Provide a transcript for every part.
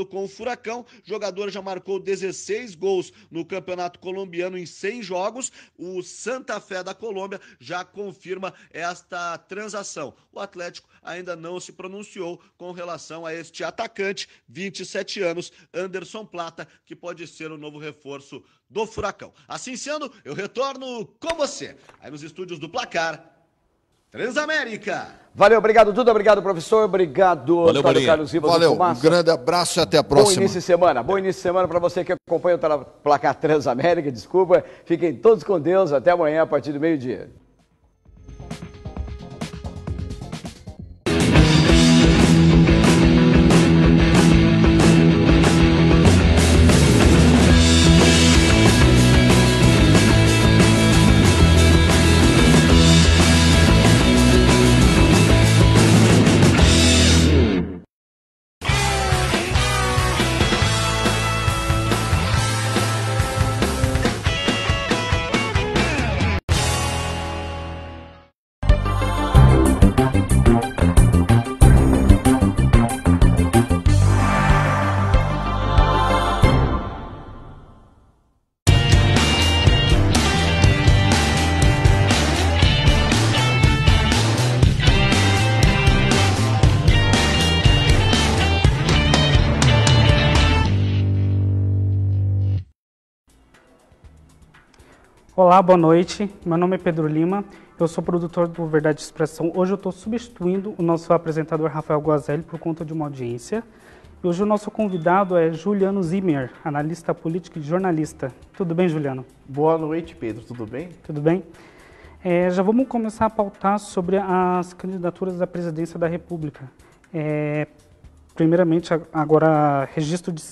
com o Furacão. O jogador já marcou 16 gols no Campeonato Colombiano em 100 jogos. O Santa Fé da Colômbia já confirma esta transação. O Atlético ainda não se pronunciou com relação a este atacante, 27 anos, Anderson Plata, que pode ser o novo reforço do Furacão. Assim sendo, eu retorno com você, aí nos estúdios do Placar Transamérica. Valeu, obrigado, Duda, obrigado, professor, obrigado, valeu, Carlos Rivas. Valeu, um grande abraço e até a próxima. Bom início de semana para você que acompanha o Placar Transamérica, desculpa. Fiquem todos com Deus, até amanhã a partir do meio-dia. Olá, boa noite. Meu nome é Pedro Lima, eu sou produtor do Verdade Expressão. Hoje eu estou substituindo o nosso apresentador Rafael Guazelli por conta de uma audiência. E hoje o nosso convidado é Juliano Zimmer, analista político e jornalista. Tudo bem, Juliano? Boa noite, Pedro. Tudo bem? Tudo bem. Já vamos começar a pautar sobre as candidaturas à presidência da República. Primeiramente, agora, registro de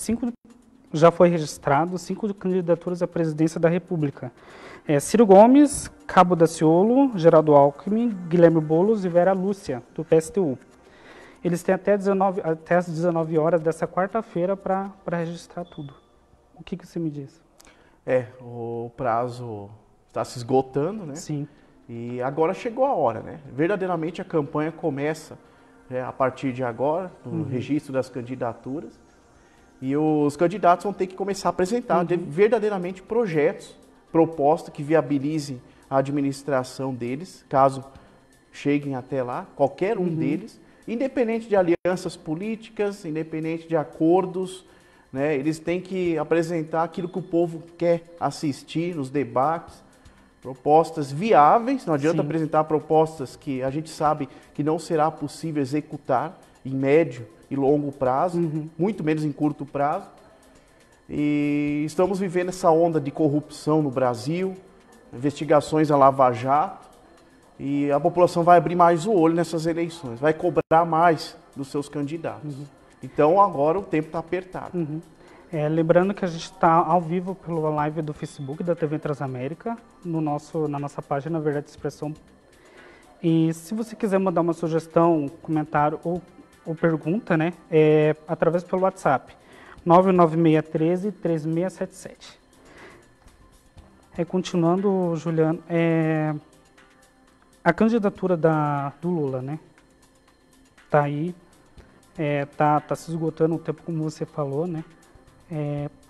já foi registrado 5 candidaturas à presidência da República. Ciro Gomes, Cabo Daciolo, Geraldo Alckmin, Guilherme Boulos e Vera Lúcia, do PSTU. Eles têm até às 19 horas dessa quarta-feira para registrar tudo. O que você me diz? O prazo está se esgotando, né? Sim. E agora chegou a hora, né? Verdadeiramente a campanha começa a partir de agora, no registro das candidaturas. E os candidatos vão ter que começar a apresentar verdadeiramente projetos, propostas que viabilizem a administração deles, caso cheguem até lá, qualquer um deles, independente de alianças políticas, independente de acordos, né? Eles têm que apresentar aquilo que o povo quer assistir nos debates, propostas viáveis. Não adianta apresentar propostas que a gente sabe que não será possível executar em médio e longo prazo, muito menos em curto prazo. E estamos vivendo essa onda de corrupção no Brasil, investigações a Lava Jato, e a população vai abrir mais o olho nessas eleições, vai cobrar mais dos seus candidatos. Então agora o tempo está apertado. Lembrando que a gente está ao vivo pela live do Facebook da TV Transamérica, na nossa página Verdade Expressão. E se você quiser mandar uma sugestão, comentário ou pergunta, né, através pelo WhatsApp, 99613-3677. Continuando, Juliano, a candidatura do Lula, né, tá aí, tá se esgotando o tempo, como você falou, né,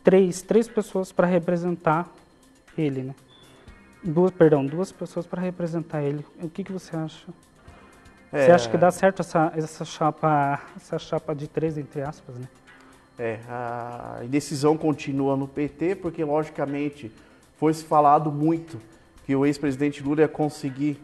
três pessoas para representar ele, né, duas pessoas para representar ele. O que você acha? Você acha que dá certo essa chapa de 3, entre aspas, né? A indecisão continua no PT, porque, logicamente, foi se falado muito que o ex-presidente Lula ia conseguir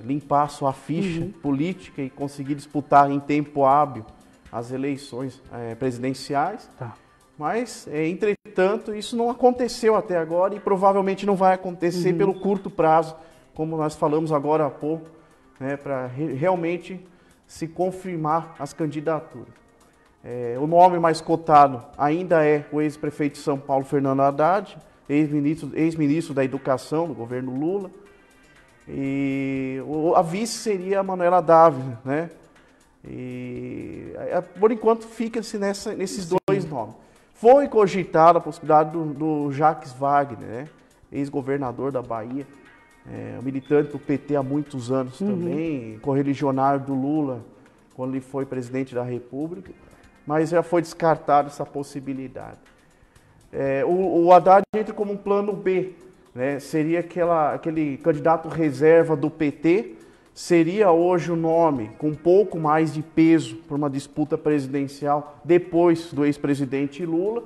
limpar sua ficha política e conseguir disputar em tempo hábil as eleições presidenciais. Tá. Mas, entretanto, isso não aconteceu até agora e provavelmente não vai acontecer pelo curto prazo, como nós falamos agora há pouco, né, para realmente se confirmar as candidaturas. O nome mais cotado ainda é o ex-prefeito de São Paulo, Fernando Haddad, ex-ministro da Educação do governo Lula. E a vice seria a Manuela Dávila, né? E, por enquanto fica-se nesses dois nomes. Foi cogitada a possibilidade do Jacques Wagner, né? Ex-governador da Bahia, militante do PT há muitos anos também, correligionário do Lula quando ele foi presidente da República. mas já foi descartada essa possibilidade. O Haddad entra como um plano B, né? Seria aquele candidato reserva do PT, seria hoje o nome com um pouco mais de peso para uma disputa presidencial depois do ex-presidente Lula.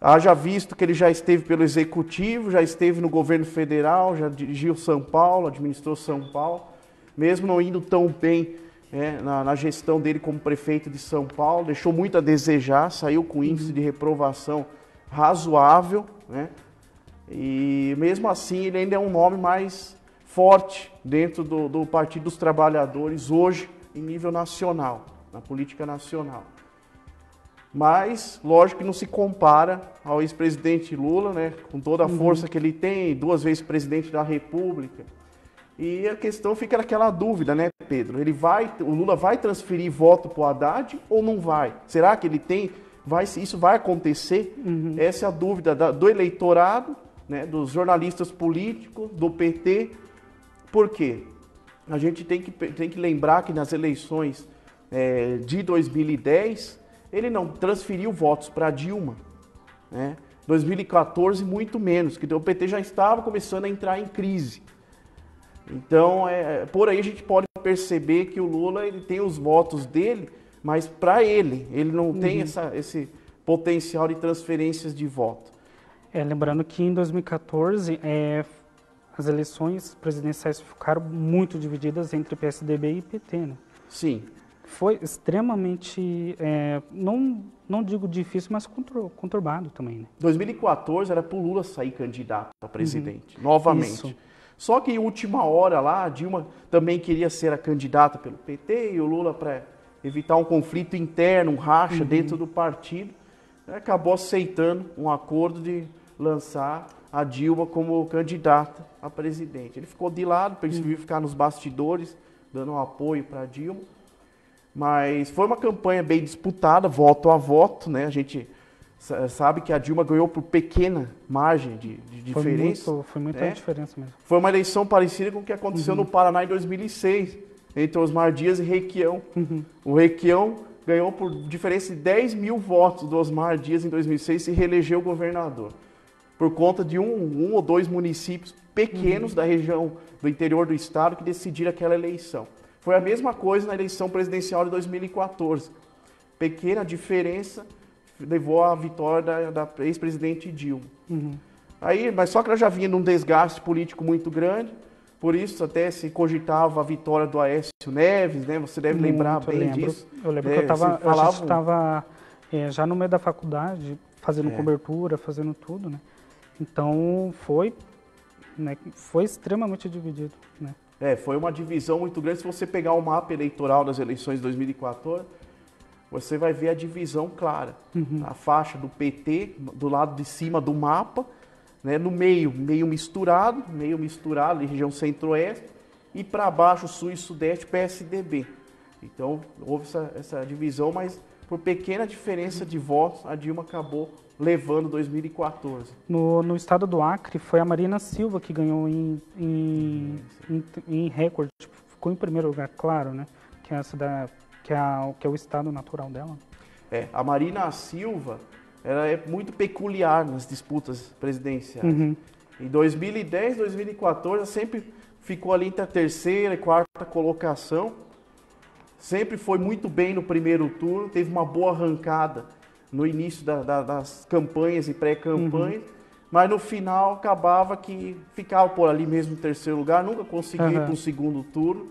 Haja visto que ele já esteve pelo Executivo, já esteve no governo federal, já dirigiu São Paulo, administrou São Paulo, mesmo não indo tão bem na gestão dele como prefeito de São Paulo, deixou muito a desejar, saiu com índice de reprovação razoável, né? E mesmo assim ele ainda é um nome mais forte dentro do Partido dos Trabalhadores hoje em nível nacional, na política nacional. Mas, lógico que não se compara ao ex-presidente Lula, né? Com toda a força que ele tem, 2 vezes presidente da República. E a questão fica naquela dúvida, né, Pedro? O Lula vai transferir voto para o Haddad ou não vai? Será que ele tem? Isso vai acontecer? Essa é a dúvida do eleitorado, né, dos jornalistas políticos, do PT. Por quê? A gente tem que lembrar que nas eleições de 2010, ele não transferiu votos para Dilma, né? 2014, muito menos, que o PT já estava começando a entrar em crise. Então, por aí a gente pode perceber que o Lula ele tem os votos dele, mas para ele não tem esse potencial de transferências de voto. Lembrando que em 2014, as eleições presidenciais ficaram muito divididas entre PSDB e PT, né? Sim. Foi extremamente, não digo difícil, mas conturbado também, né? 2014 era para o Lula sair candidato a presidente, novamente. Isso. Só que em última hora lá, a Dilma também queria ser a candidata pelo PT e o Lula, para evitar um conflito interno, um racha dentro do partido, acabou aceitando um acordo de lançar a Dilma como candidata a presidente. Ele ficou de lado, preferiu ficar nos bastidores, dando um apoio para a Dilma. Mas foi uma campanha bem disputada, voto a voto, né? A gente sabe que a Dilma ganhou por pequena margem de diferença. Foi muita diferença mesmo. Foi uma eleição parecida com o que aconteceu no Paraná em 2006, entre Osmar Dias e Requião. O Requião ganhou por diferença de 10 mil votos do Osmar Dias em 2006 e se reelegeu governador. Por conta de um ou 2 municípios pequenos da região do interior do estado que decidiram aquela eleição. Foi a mesma coisa na eleição presidencial de 2014. Pequena diferença levou à vitória da ex-presidente Dilma. Mas só que ela já vinha num desgaste político muito grande, por isso até se cogitava a vitória do Aécio Neves, né? Você deve lembrar bem disso. Eu lembro que a gente estava já no meio da faculdade, fazendo cobertura, fazendo tudo, né? Então foi extremamente dividido, né? Foi uma divisão muito grande. Se você pegar o mapa eleitoral das eleições de 2014, você vai ver a divisão clara. A faixa do PT, do lado de cima do mapa, né, no meio misturado, região centro-oeste, e para baixo, sul e sudeste, PSDB. Então, houve essa divisão, mas por pequena diferença de votos, a Dilma acabou levando 2014. No estado do Acre, foi a Marina Silva que ganhou em recorde, ficou em primeiro lugar, claro, né? Que é o estado natural dela. A Marina Silva, ela é muito peculiar nas disputas presidenciais. Em 2010, 2014, ela sempre ficou ali entre a terceira e quarta colocação. Sempre foi muito bem no primeiro turno, teve uma boa arrancada no início das campanhas e pré-campanhas, mas no final acabava que ficava por ali mesmo em terceiro lugar, nunca conseguiu ir para o segundo turno.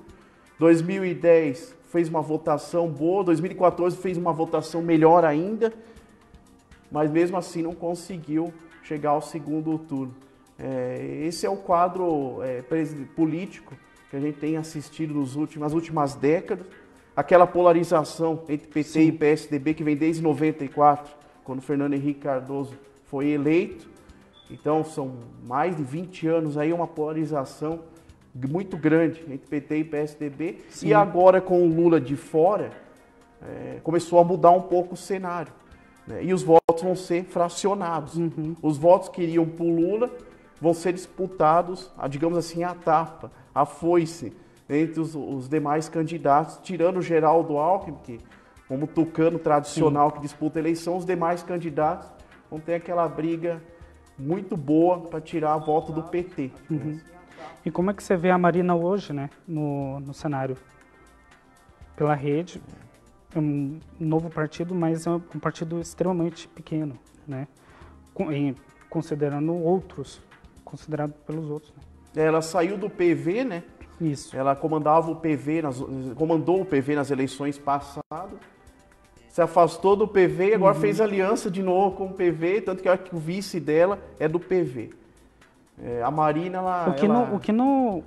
2010 fez uma votação boa, 2014 fez uma votação melhor ainda, mas mesmo assim não conseguiu chegar ao segundo turno. Esse é o quadro político que a gente tem assistido nas últimas décadas. Aquela polarização entre PT e PSDB que vem desde 94, quando Fernando Henrique Cardoso foi eleito. Então são mais de 20 anos aí, uma polarização muito grande entre PT e PSDB. E agora com o Lula de fora, começou a mudar um pouco o cenário, né? E os votos vão ser fracionados. Os votos que iriam para o Lula vão ser disputados, digamos assim, a tapa, a foice, entre os demais candidatos, tirando o Geraldo Alckmin, que como o tucano tradicional que disputa a eleição, os demais candidatos vão ter aquela briga muito boa para tirar a volta do PT. Uhum. E como é que você vê a Marina hoje, né, no cenário? Pela rede, é um novo partido, mas é um partido extremamente pequeno, né, considerando outros, considerado pelos outros. Né? Ela saiu do PV, né? Isso. Ela comandou o PV nas eleições passadas, se afastou do PV e agora fez aliança de novo com o PV, tanto que o vice dela é do PV. A Marina,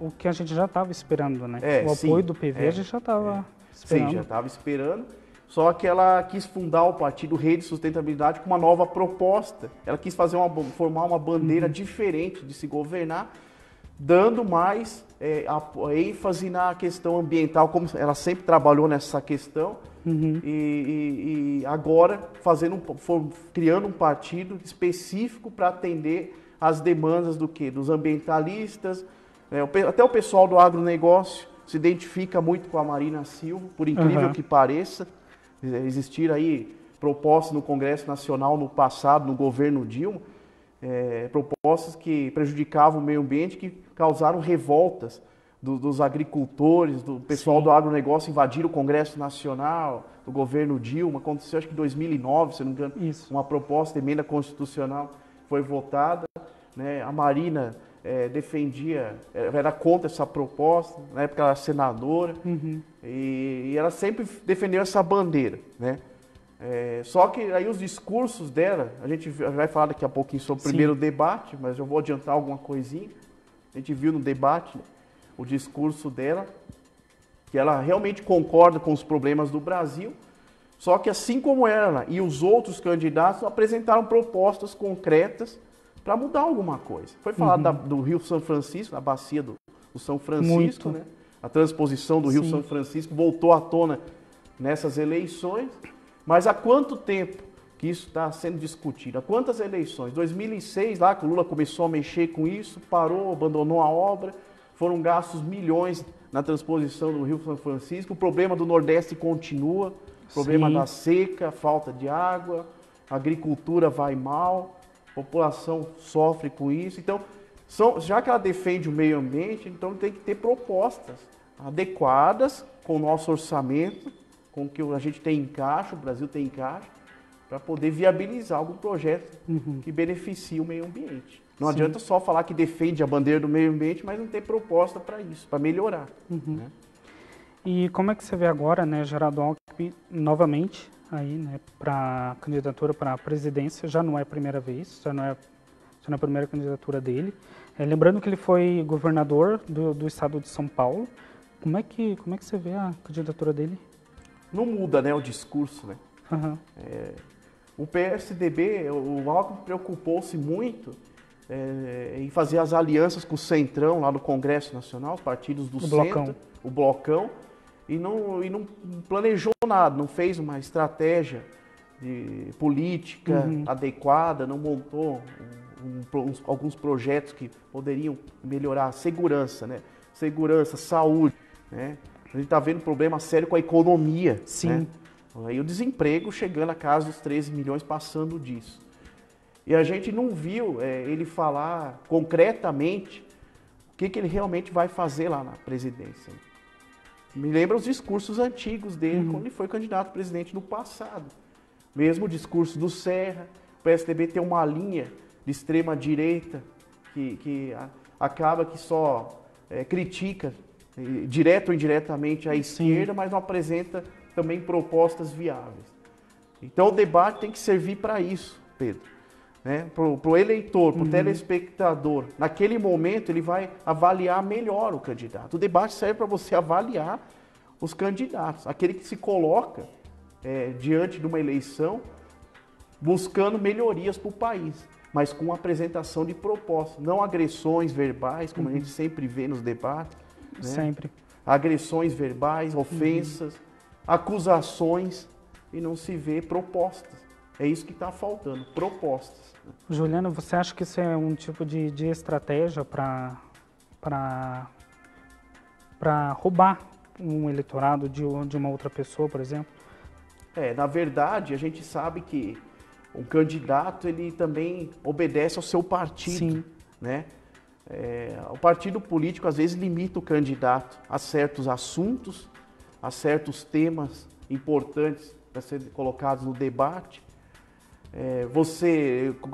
o que a gente já estava esperando, né? O apoio do PV a gente já estava esperando. Sim, já estava esperando. Só que ela quis fundar o partido Rede Sustentabilidade com uma nova proposta. Ela quis formar uma bandeira diferente de se governar, dando mais ênfase na questão ambiental, como ela sempre trabalhou nessa questão, e agora criando um partido específico para atender as demandas dos ambientalistas, até o pessoal do agronegócio se identifica muito com a Marina Silva, por incrível que pareça. Existiram aí propostas no Congresso Nacional no passado, no governo Dilma, propostas que prejudicavam o meio ambiente, que causaram revoltas dos agricultores, do pessoal do agronegócio, invadiram o Congresso Nacional, do governo Dilma. Aconteceu, acho que em 2009, se não me engano, uma proposta de emenda constitucional foi votada. Né? A Marina era contra essa proposta, na época ela era senadora, e ela sempre defendeu essa bandeira, né? Só que aí os discursos dela, a gente vai falar daqui a pouquinho sobre o primeiro debate, mas eu vou adiantar alguma coisinha. A gente viu no debate, né, o discurso dela, que ela realmente concorda com os problemas do Brasil, só que assim como ela e os outros candidatos apresentaram propostas concretas para mudar alguma coisa. Foi falado do Rio São Francisco, da bacia do São Francisco, né? A transposição do Rio São Francisco voltou à tona nessas eleições. Mas há quanto tempo que isso está sendo discutido? Há quantas eleições? 2006, lá que o Lula começou a mexer com isso, parou, abandonou a obra, foram gastos milhões na transposição do Rio São Francisco. O problema do Nordeste continua, o problema da seca, falta de água, a agricultura vai mal, a população sofre com isso. Então, já que ela defende o meio ambiente, então tem que ter propostas adequadas com o nosso orçamento, com o que a gente tem em caixa, o Brasil tem em caixa, para poder viabilizar algum projeto que beneficie o meio ambiente. Não adianta só falar que defende a bandeira do meio ambiente, mas não ter proposta para isso, para melhorar. Né? E como é que você vê agora, né, Geraldo Alckmin, novamente, aí, né, para candidatura para a presidência? Já não é a primeira vez, já não é a primeira candidatura dele. Lembrando que ele foi governador do estado de São Paulo. Como é que você vê a candidatura dele? Não muda, né, o discurso, né? O PSDB, o Alckmin preocupou-se muito em fazer as alianças com o Centrão lá no Congresso Nacional, os partidos do centro, o Blocão, e não planejou nada, não fez uma estratégia de política adequada, não montou alguns projetos que poderiam melhorar a segurança, né? Segurança, saúde, né? A gente está vendo um problema sério com a economia. Né? Aí o desemprego chegando a casa dos 13 milhões, passando disso. E a gente não viu ele falar concretamente o que ele realmente vai fazer lá na presidência. Me lembra os discursos antigos dele, quando ele foi candidato a presidente no passado. Mesmo o discurso do Serra, o PSDB tem uma linha de extrema direita que acaba que só critica direto ou indiretamente a esquerda, mas não apresenta também propostas viáveis. Então o debate tem que servir para isso, Pedro. Né? Para o eleitor, para o telespectador. Naquele momento ele vai avaliar melhor o candidato. O debate serve para você avaliar os candidatos. Aquele que se coloca diante de uma eleição buscando melhorias para o país, mas com apresentação de propostas, não agressões verbais, como a gente sempre vê nos debates. Né? Sempre. Agressões verbais, ofensas, acusações, e não se vê propostas. É isso que está faltando, propostas. Juliano, você acha que isso é um tipo de estratégia para roubar um eleitorado de uma outra pessoa, por exemplo? Na verdade, a gente sabe que um candidato, ele também obedece ao seu partido, Sim. né? O partido político, às vezes, limita o candidato a certos assuntos, a certos temas importantes para serem colocados no debate.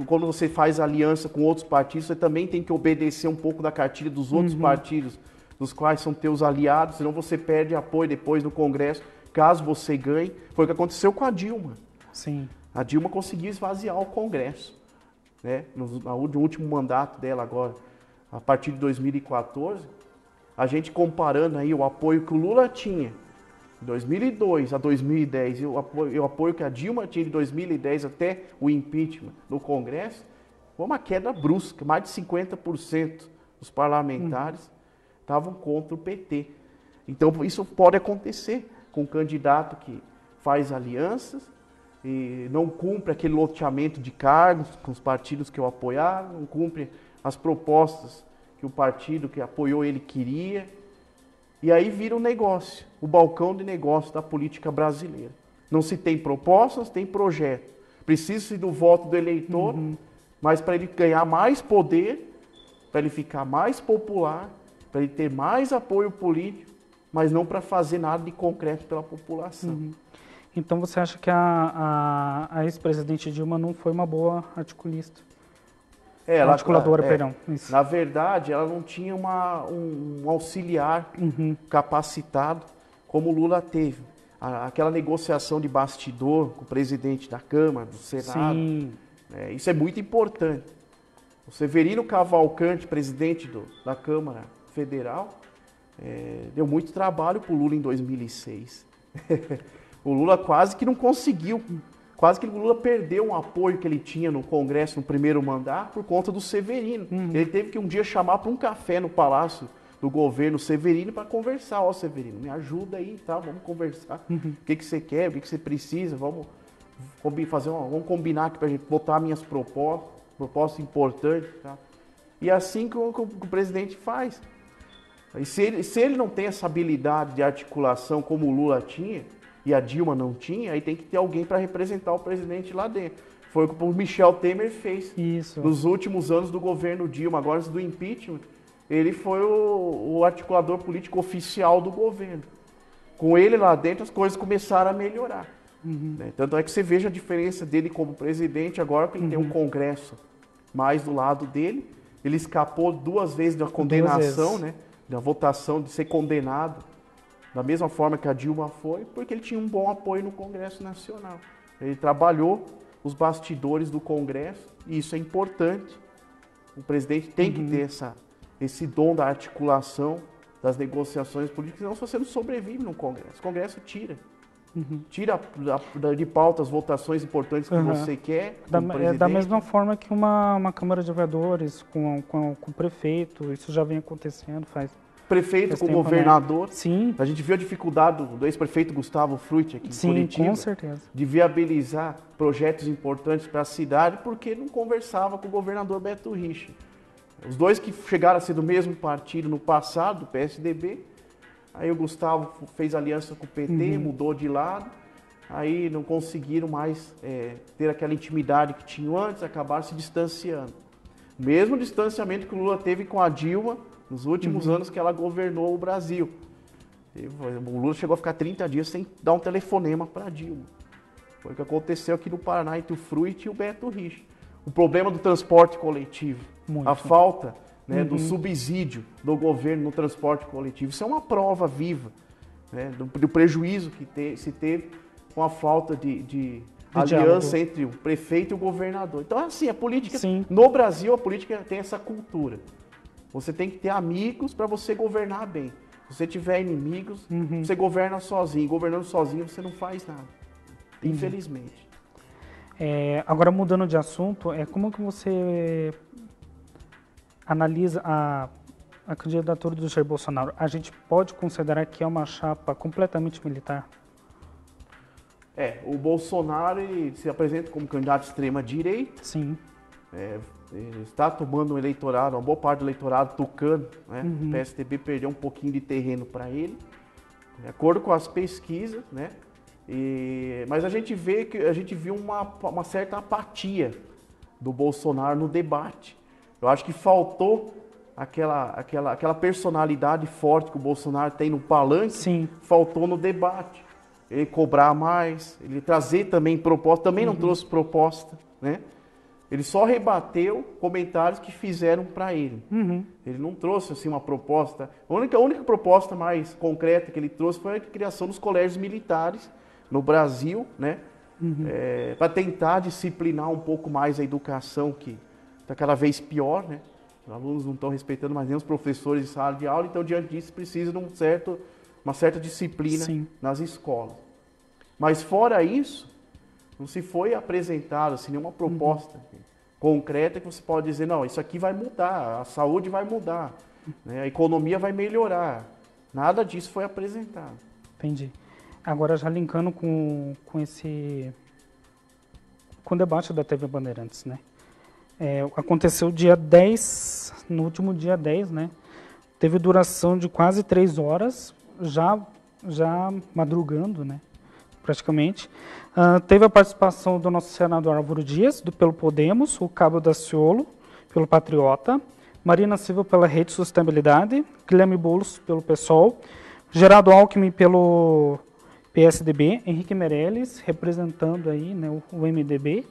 Quando você faz aliança com outros partidos, você também tem que obedecer um pouco da cartilha dos outros partidos, dos quais são teus aliados, senão você perde apoio depois no Congresso, caso você ganhe. Foi o que aconteceu com a Dilma. Sim. A Dilma conseguiu esvaziar o Congresso, né? No último mandato dela agora, a partir de 2014, a gente comparando aí o apoio que o Lula tinha de 2002 a 2010 e o apoio que a Dilma tinha de 2010 até o impeachment no Congresso, foi uma queda brusca. Mais de 50% dos parlamentares estavam contra o PT. Então isso pode acontecer com um candidato que faz alianças e não cumpre aquele loteamento de cargos com os partidos que o apoiaram, não cumpre as propostas que o partido que apoiou ele queria. E aí vira um negócio, o balcão de negócio da política brasileira. Não se tem propostas, tem projeto. Precisa-se do voto do eleitor, mas para ele ganhar mais poder, para ele ficar mais popular, para ele ter mais apoio político, mas não para fazer nada de concreto pela população. Então você acha que a ex-presidente Dilma não foi uma boa articulista? Articuladora, perdão. Isso. Na verdade, ela não tinha um auxiliar capacitado como o Lula teve. Aquela negociação de bastidor com o presidente da Câmara, do Senado, isso é muito importante. O Severino Cavalcante, presidente da Câmara Federal, deu muito trabalho para o Lula em 2006. O Lula quase que não conseguiu, quase que o Lula perdeu um apoio que ele tinha no Congresso no primeiro mandato por conta do Severino. Ele teve que um dia chamar para um café no Palácio do Governo Severino para conversar. Ó, Severino, me ajuda aí, tá? Vamos conversar. O que você quer, o que você precisa, vamos combinar aqui para a gente botar minhas propostas importantes. Tá? E assim que o presidente faz. E se ele não tem essa habilidade de articulação como o Lula tinha, e a Dilma não tinha, aí tem que ter alguém para representar o presidente lá dentro. Foi o que o Michel Temer fez. Isso. Nos últimos anos do governo Dilma, agora do impeachment, ele foi o articulador político oficial do governo. Com ele lá dentro, as coisas começaram a melhorar. Né? Tanto é que você veja a diferença dele como presidente, agora que ele tem um Congresso mais do lado dele. Ele escapou 2 vezes da condenação, né? Da votação de ser condenado, da mesma forma que a Dilma foi, porque ele tinha um bom apoio no Congresso Nacional. Ele trabalhou os bastidores do Congresso, e isso é importante. O presidente tem que ter esse dom da articulação, das negociações políticas, senão você não sobrevive no Congresso. O Congresso tira. Tira de pauta as votações importantes que você quer. Da mesma forma que uma Câmara de Vereadores com o prefeito, isso já vem acontecendo prefeito com o tempo, governador. Né? Sim. A gente viu a dificuldade do ex-prefeito Gustavo Frutti aqui em Curitiba. Com certeza. De viabilizar projetos importantes para a cidade porque não conversava com o governador Beto Richa. Os dois que chegaram a ser do mesmo partido no passado, o PSDB, aí o Gustavo fez aliança com o PT, mudou de lado, aí não conseguiram mais ter aquela intimidade que tinham antes, acabaram se distanciando. Mesmo distanciamento que o Lula teve com a Dilma nos últimos anos que ela governou o Brasil. O Lula chegou a ficar 30 dias sem dar um telefonema para a Dilma. Foi o que aconteceu aqui no Paraná entre o Frutti e o Beto Richa. O problema do transporte coletivo, a falta do subsídio do governo no transporte coletivo, isso é uma prova viva, né, do prejuízo que se teve com a falta de aliança entre o prefeito e o governador. Então, assim, a política, no Brasil, a política tem essa cultura. Você tem que ter amigos para você governar bem. Se você tiver inimigos, você governa sozinho. Governando sozinho, você não faz nada. Infelizmente. Agora, mudando de assunto, como que você analisa a candidatura do Jair Bolsonaro? A gente pode considerar que é uma chapa completamente militar? O Bolsonaro ele se apresenta como candidato de extrema-direita. Sim. Ele está tomando um eleitorado, uma boa parte do eleitorado tucano. Né? O PSDB perdeu um pouquinho de terreno para ele. De acordo com as pesquisas, né? Mas a gente viu uma certa apatia do Bolsonaro no debate. Eu acho que faltou aquela personalidade forte que o Bolsonaro tem no palanque, Sim. faltou no debate. Ele cobrar mais, ele trazer também proposta, também não trouxe proposta, né? Ele só rebateu comentários que fizeram para ele. Ele não trouxe assim uma proposta. A única proposta mais concreta que ele trouxe foi a criação dos colégios militares no Brasil, né? Para tentar disciplinar um pouco mais a educação, que está cada vez pior, né? Os alunos não estão respeitando mais nem os professores em sala de aula, então diante disso precisa de uma certa disciplina Sim. nas escolas. Mas fora isso, não se foi apresentado assim, nenhuma proposta concreta que você pode dizer, não, isso aqui vai mudar, a saúde vai mudar, né? A economia vai melhorar. Nada disso foi apresentado. Entendi. Agora, já linkando com o debate da TV Bandeirantes, né? Aconteceu dia 10, no último dia 10, né? Teve duração de quase 3 horas, já madrugando, né? Praticamente. Teve a participação do nosso senador Álvaro Dias, pelo Podemos, o Cabo Daciolo, pelo Patriota, Marina Silva pela Rede Sustentabilidade, Guilherme Boulos pelo PSOL, Geraldo Alckmin pelo PSDB, Henrique Meirelles, representando aí, né, o MDB,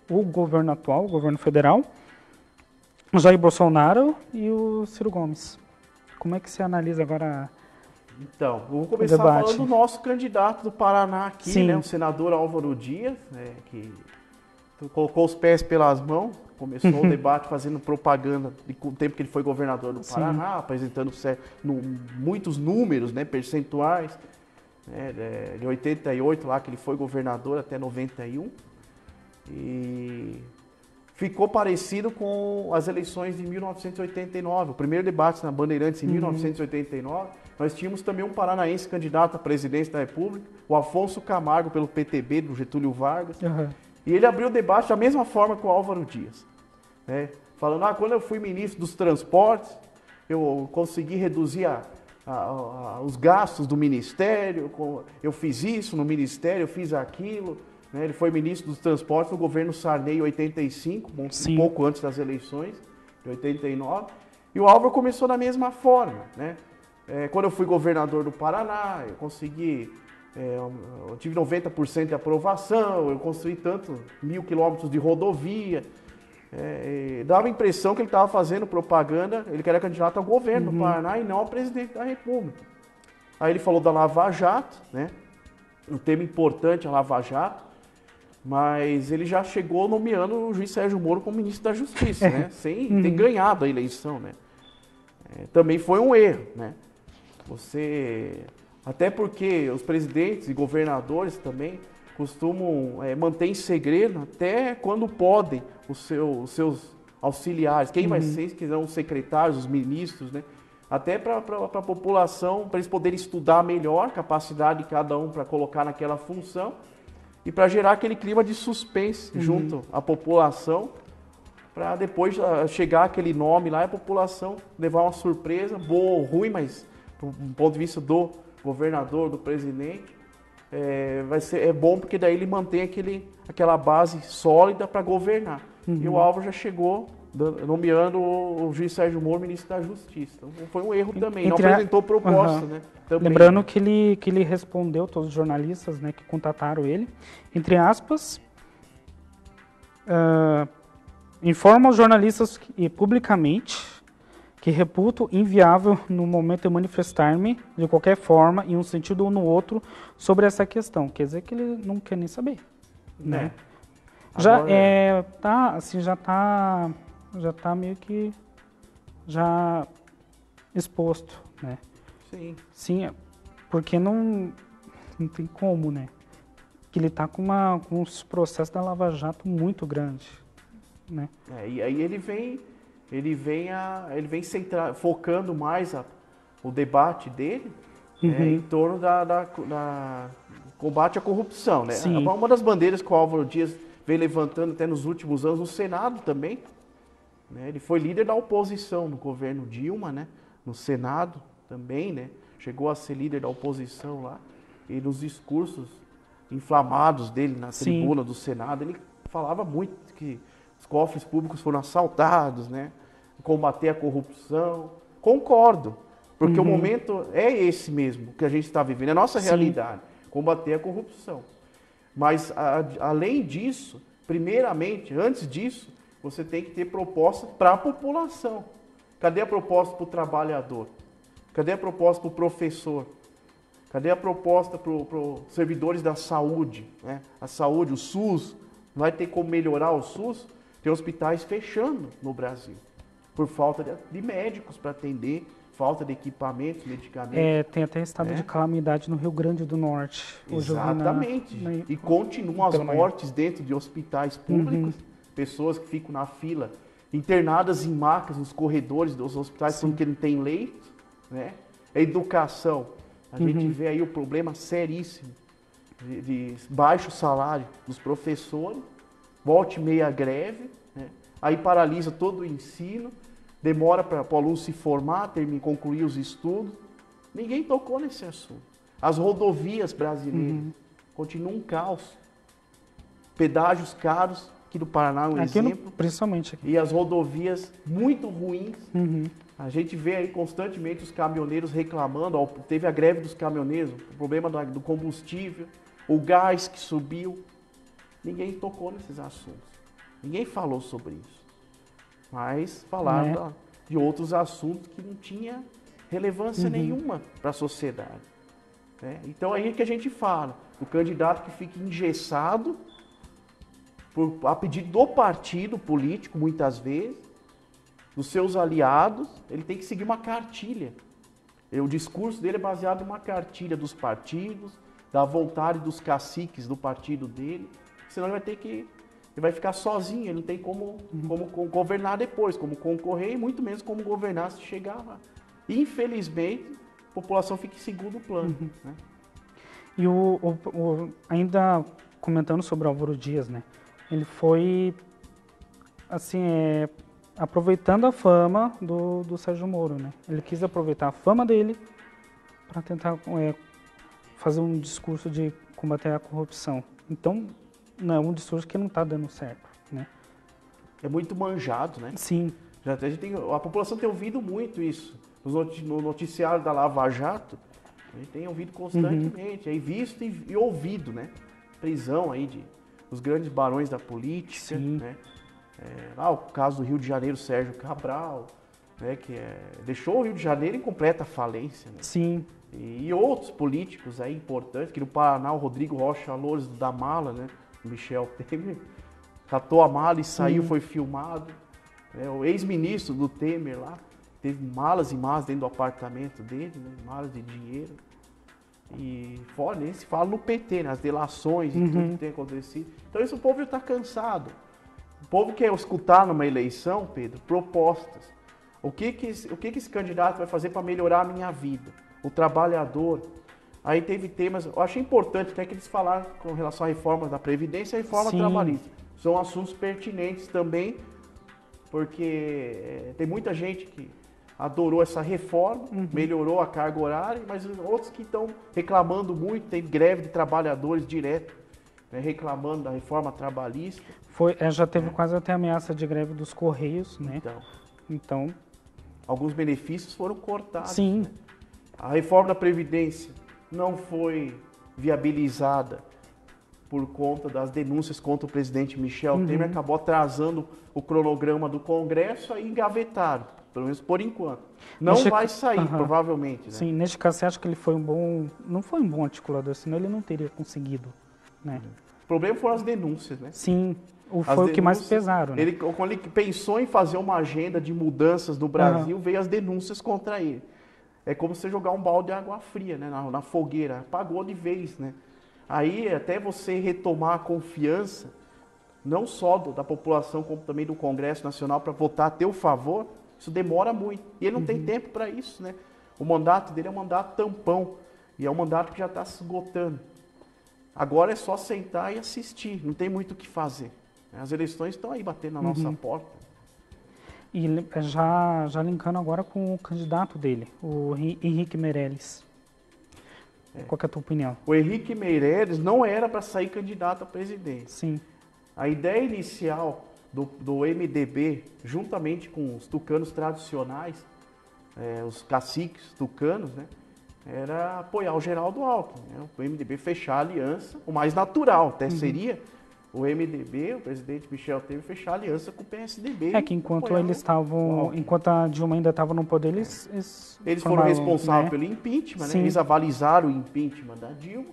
o governo atual, o governo federal, Jair Bolsonaro e o Ciro Gomes. Como é que você analisa agora? Então, vamos começar falando do nosso candidato do Paraná aqui, né, o senador Álvaro Dias, né, que colocou os pés pelas mãos, começou o debate fazendo propaganda do tempo que ele foi governador do Paraná, apresentando muitos números, né, percentuais, né, de 88 lá que ele foi governador até 91, e ficou parecido com as eleições de 1989, o primeiro debate na Bandeirantes em 1989, nós tínhamos também um paranaense candidato à presidência da República, o Afonso Camargo pelo PTB, do Getúlio Vargas, e ele abriu o debate da mesma forma que o Álvaro Dias, né? Falando, quando eu fui ministro dos transportes, eu consegui reduzir os gastos do ministério, eu fiz isso no ministério, eu fiz aquilo, né? Ele foi ministro dos transportes no governo Sarney em 85, um pouco antes das eleições, de 89, e o Álvaro começou da mesma forma, né? Quando eu fui governador do Paraná, eu consegui, eu tive 90% de aprovação, eu construí tantos 1.000 quilômetros de rodovia, dava a impressão que ele estava fazendo propaganda, ele que era candidato ao governo do Paraná e não ao presidente da República. Aí ele falou da Lava Jato, né? Um tema importante, a Lava Jato, mas ele já chegou nomeando o juiz Sérgio Moro como ministro da Justiça, né? Sem ter ganhado a eleição, né? Também foi um erro, né? Até porque os presidentes e governadores também costumam manter em segredo até quando podem os seus auxiliares, quem vai ser, que são os secretários, os ministros, né? Até para a população, para eles poderem estudar melhor a capacidade de cada um para colocar naquela função e para gerar aquele clima de suspense junto à população, para depois chegar aquele nome lá e a população levar uma surpresa, boa ou ruim, mas do ponto de vista do governador, do presidente, é bom porque daí ele mantém aquela base sólida para governar. E o Álvaro já chegou nomeando o juiz Sérgio Moro ministro da Justiça. Então foi um erro também, não apresentou proposta, né? Também, lembrando que ele respondeu todos os jornalistas, né, que contataram ele, entre aspas, informa aos jornalistas publicamente que reputo inviável no momento de manifestar-me de qualquer forma, em um sentido ou no outro, sobre essa questão. Quer dizer que ele não quer nem saber, né? Já tá meio que já exposto, né? Sim, porque não tem como, né? Que ele tá com uns processos da Lava Jato muito grande, né? E aí ele vem focando mais o debate dele em torno da combate à corrupção, né? Uma das bandeiras que o Álvaro Dias vem levantando até nos últimos anos, no Senado também, né? Ele foi líder da oposição no governo Dilma, né? No Senado também, né? Chegou a ser líder da oposição lá, e nos discursos inflamados dele na Sim. tribuna do Senado, ele falava muito que os cofres públicos foram assaltados, né? Combater a corrupção. Concordo, porque o momento é esse mesmo que a gente está vivendo, é a nossa realidade, combater a corrupção. Mas, além disso, primeiramente, antes disso, você tem que ter proposta para a população. Cadê a proposta para o trabalhador? Cadê a proposta para o professor? Cadê a proposta para os servidores da saúde? Né? A saúde, o SUS, vai ter como melhorar o SUS? Tem hospitais fechando no Brasil, por falta de médicos para atender, falta de equipamentos, medicamentos. Tem até estado de calamidade no Rio Grande do Norte. Hoje Exatamente. E continuam as mortes dentro de hospitais públicos, pessoas que ficam na fila, internadas em macas nos corredores dos hospitais porque não tem leito, né? A educação, a gente vê aí o problema seríssimo de baixo salário dos professores, volte meia greve, né? Aí paralisa todo o ensino, demora para o aluno se formar, concluir os estudos. Ninguém tocou nesse assunto. As rodovias brasileiras continuam um caos. Pedágios caros, aqui do Paraná é um exemplo. Principalmente aqui. E as rodovias muito ruins. A gente vê aí constantemente os caminhoneiros reclamando. Teve a greve dos caminhoneiros, o problema do combustível, o gás que subiu. Ninguém tocou nesses assuntos. Ninguém falou sobre isso. Mas falaram de outros assuntos que não tinha relevância nenhuma para a sociedade. Né? Então aí que a gente fala, o candidato que fica engessado a pedido do partido político, muitas vezes, dos seus aliados, ele tem que seguir uma cartilha. O discurso dele é baseado numa cartilha dos partidos, da vontade dos caciques do partido dele, senão ele vai ficar sozinho, ele não tem como governar depois, como concorrer e muito menos como governar se chegar lá. Infelizmente, a população fica em segundo plano. Né? E ainda comentando sobre o Álvaro Dias, né? Ele foi, assim, aproveitando a fama do Sérgio Moro, né? Ele quis aproveitar a fama dele para tentar fazer um discurso de combater a corrupção. Então, não é um discurso que não está dando certo, né? É muito manjado, né? Sim. A população tem ouvido muito isso. No noticiário da Lava Jato, a gente tem ouvido constantemente, aí visto e ouvido, né? Prisão aí dos grandes barões da política, né? O caso do Rio de Janeiro, Sérgio Cabral, né? Que deixou o Rio de Janeiro em completa falência, né? Sim. E outros políticos aí importantes, que no Paraná, o Rodrigo Rocha Loures da Mala, né? O Michel Temer, catou a mala e saiu, foi filmado. O ex-ministro do Temer lá, teve malas e malas dentro do apartamento dele, né? Malas de dinheiro. E fora, nem se fala no PT, nas delações e tudo que tem acontecido. Então isso o povo já está cansado. O povo quer escutar numa eleição, Pedro, propostas. O que esse candidato vai fazer para melhorar a minha vida? O trabalhador. Aí teve temas, eu achei importante até que eles falaram com relação à reforma da Previdência e a reforma trabalhista. São assuntos pertinentes também, porque tem muita gente que adorou essa reforma, melhorou a carga horária, mas outros que estão reclamando muito, tem greve de trabalhadores direto, né, reclamando da reforma trabalhista. Já teve quase até ameaça de greve dos Correios, né? Então alguns benefícios foram cortados. Sim. Né? A reforma da Previdência não foi viabilizada por conta das denúncias contra o presidente Michel Temer, acabou atrasando o cronograma do Congresso e engavetaram, pelo menos por enquanto. Não vai sair, provavelmente. Né? Sim, neste caso você acha que ele foi não foi um bom articulador, senão ele não teria conseguido, né? O problema foram as denúncias, né? Sim, foi o que mais pesaram. Né? Quando ele pensou em fazer uma agenda de mudanças no Brasil, veio as denúncias contra ele. É como você jogar um balde de água fria, né, na fogueira, apagou de vez, né? Aí até você retomar a confiança, não só da população, como também do Congresso Nacional para votar a teu favor, isso demora muito. E ele não tem tempo para isso, né? O mandato dele é um mandato tampão e é um mandato que já está se esgotando. Agora é só sentar e assistir, não tem muito o que fazer. As eleições estão aí batendo na nossa porta. E já linkando agora com o candidato dele, o Henrique Meirelles. Qual que é a tua opinião? O Henrique Meirelles não era para sair candidato a presidente. Sim. A ideia inicial do MDB, juntamente com os tucanos tradicionais, os caciques tucanos, né, era apoiar o Geraldo Alckmin, né, o MDB fechar a aliança, o mais natural até seria o MDB, o presidente Michel Temer, fechar a aliança com o PSDB. Que enquanto eles estavam, enquanto a Dilma ainda estava no poder, eles foram responsáveis, né, pelo impeachment, né? Eles avalizaram o impeachment da Dilma,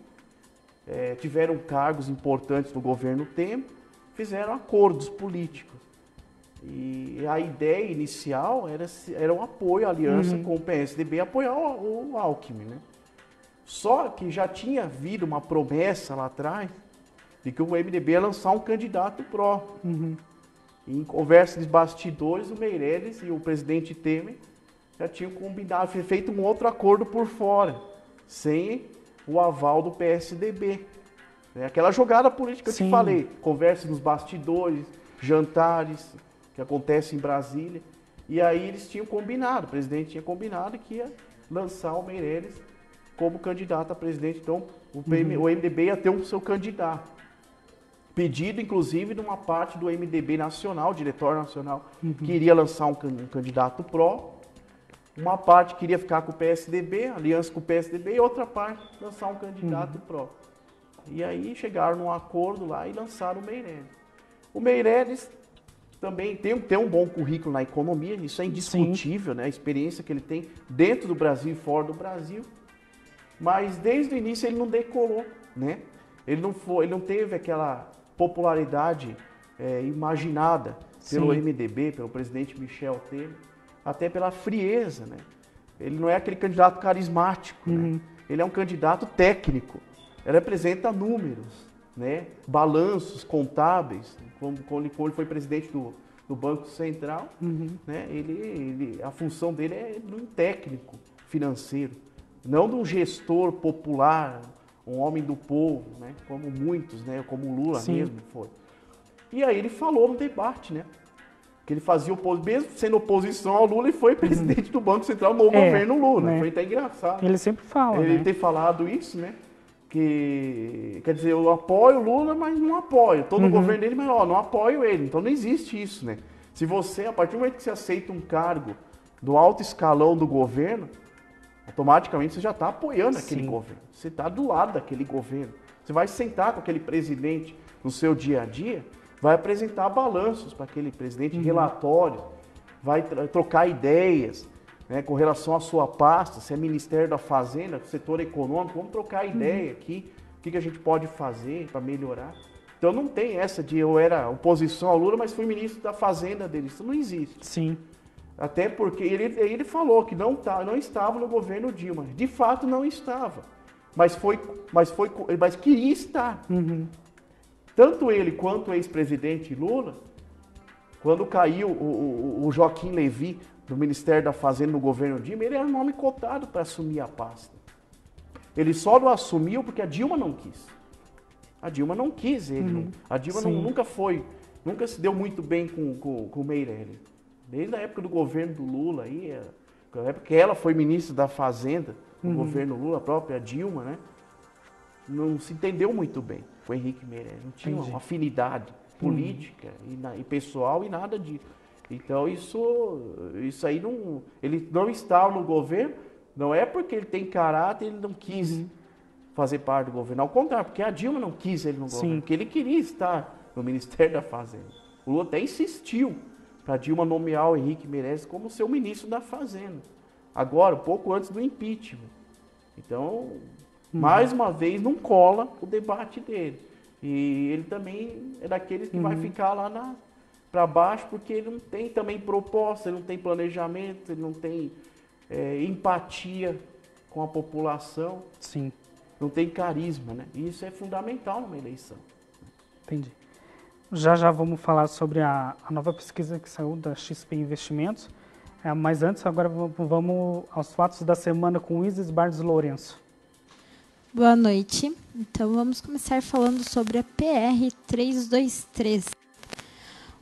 tiveram cargos importantes no governo Temer, fizeram acordos políticos. E a ideia inicial era um apoio, a aliança com o PSDB, apoiar o Alckmin, né? Só que já tinha havido uma promessa lá atrás de que o MDB ia lançar um candidato pró. E em conversas de bastidores, o Meirelles e o presidente Temer já tinham combinado, feito um outro acordo por fora, sem o aval do PSDB. Aquela jogada política que eu te falei, conversas nos bastidores, jantares que acontecem em Brasília. E aí eles tinham combinado, o presidente tinha combinado que ia lançar o Meirelles como candidato a presidente. Então o MDB ia ter o seu candidato. Pedido, inclusive, de uma parte do MDB nacional, o diretório nacional, que iria lançar um candidato pró. Uma parte queria ficar com o PSDB, aliança com o PSDB, e outra parte lançar um candidato pró. E aí chegaram num acordo lá e lançaram o Meirelles. O Meirelles também tem um bom currículo na economia, isso é indiscutível, né? A experiência que ele tem dentro do Brasil e fora do Brasil. Mas desde o início ele não decolou, né? Ele não teve aquela popularidade imaginada pelo MDB, pelo presidente Michel Temer, até pela frieza, né? Ele não é aquele candidato carismático, né? Ele é um candidato técnico. Ele apresenta números, né? Balanços contábeis, quando ele foi presidente do Banco Central, né? A função dele é de um técnico financeiro, não de um gestor popular, um homem do povo, né? Como muitos, né? Como o Lula mesmo foi. E aí ele falou no debate, né? Que ele fazia mesmo sendo oposição ao Lula, ele foi presidente do Banco Central no governo Lula. Né? Foi até engraçado. Ele sempre fala, ele tem falado isso, né? Que, quer dizer, eu apoio o Lula, mas não apoio. Estou no governo dele, mas não apoio ele. Então não existe isso, né? Se você, a partir do momento que você aceita um cargo do alto escalão do governo, automaticamente você já está apoiando aquele governo. Você está do lado daquele governo. Você vai sentar com aquele presidente no seu dia a dia, vai apresentar balanços para aquele presidente, relatórios, vai trocar ideias, né, com relação à sua pasta, se é Ministério da Fazenda, setor econômico, vamos trocar ideia aqui, o que a gente pode fazer para melhorar. Então não tem essa de eu era oposição ao Lula, mas fui ministro da Fazenda dele. Isso não existe. Sim. Até porque ele falou que não estava no governo Dilma. De fato não estava. Mas queria estar. Tanto ele quanto o ex-presidente Lula, quando caiu o Joaquim Levy do Ministério da Fazenda no governo Dilma, ele era um nome cotado para assumir a pasta. Ele só não assumiu porque a Dilma não quis. A Dilma não quis ele. A Dilma nunca se deu muito bem com o Meirelles. Desde a época do governo do Lula, aí, na época que ela foi ministra da Fazenda, no governo Lula, a própria Dilma, né? Não se entendeu muito bem com o Henrique Meirelles. Não tinha uma afinidade política e pessoal e nada disso. Então isso aí não. Ele não está no governo, não é porque ele tem caráter, ele não quis fazer parte do governo. Ao contrário, porque a Dilma não quis ele no governo, porque ele queria estar no Ministério da Fazenda. O Lula até insistiu para a Dilma nomear o Henrique Meirelles como seu ministro da Fazenda. Agora, pouco antes do impeachment. Então, mais uma vez, não cola o debate dele. E ele também é daqueles que vai ficar lá para baixo, porque ele não tem também proposta, ele não tem planejamento, ele não tem empatia com a população. Sim. Não tem carisma, né? E isso é fundamental numa eleição. Entendi. Já vamos falar sobre a nova pesquisa que saiu da XP Investimentos. Mas antes, agora vamos aos fatos da semana com o Isis Bardes Lourenço. Boa noite. Então, vamos começar falando sobre a PR 323.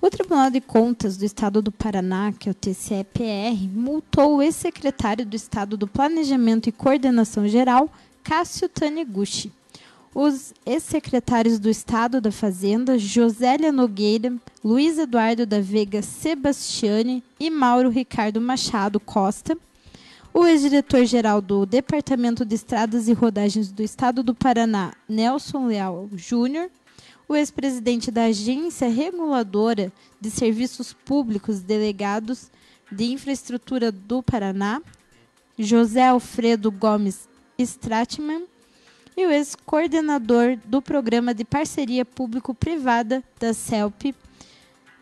O Tribunal de Contas do Estado do Paraná, que é o TCE-PR, multou o ex-secretário do Estado do Planejamento e Coordenação Geral, Cássio Taniguchi. Os ex-secretários do Estado da Fazenda, Josélia Nogueira, Luiz Eduardo da Veiga Sebastiani e Mauro Ricardo Machado Costa. O ex-diretor-geral do Departamento de Estradas e Rodagens do Estado do Paraná, Nelson Leal Júnior. O ex-presidente da Agência Reguladora de Serviços Públicos Delegados de Infraestrutura do Paraná, José Alfredo Gomes Stratman, e o ex-coordenador do Programa de Parceria Público-Privada da CELP,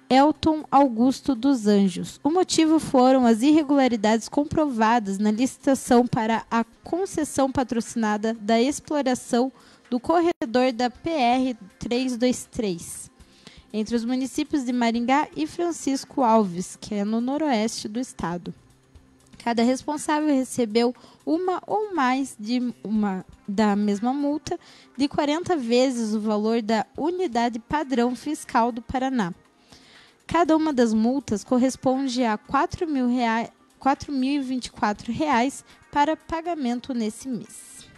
Elton Augusto dos Anjos. O motivo foram as irregularidades comprovadas na licitação para a concessão patrocinada da exploração do corredor da PR-323, entre os municípios de Maringá e Francisco Alves, que é no noroeste do estado. Cada responsável recebeu uma ou mais da mesma multa de 40 vezes o valor da unidade padrão fiscal do Paraná. Cada uma das multas corresponde a R$ 4.024 para pagamento nesse mês.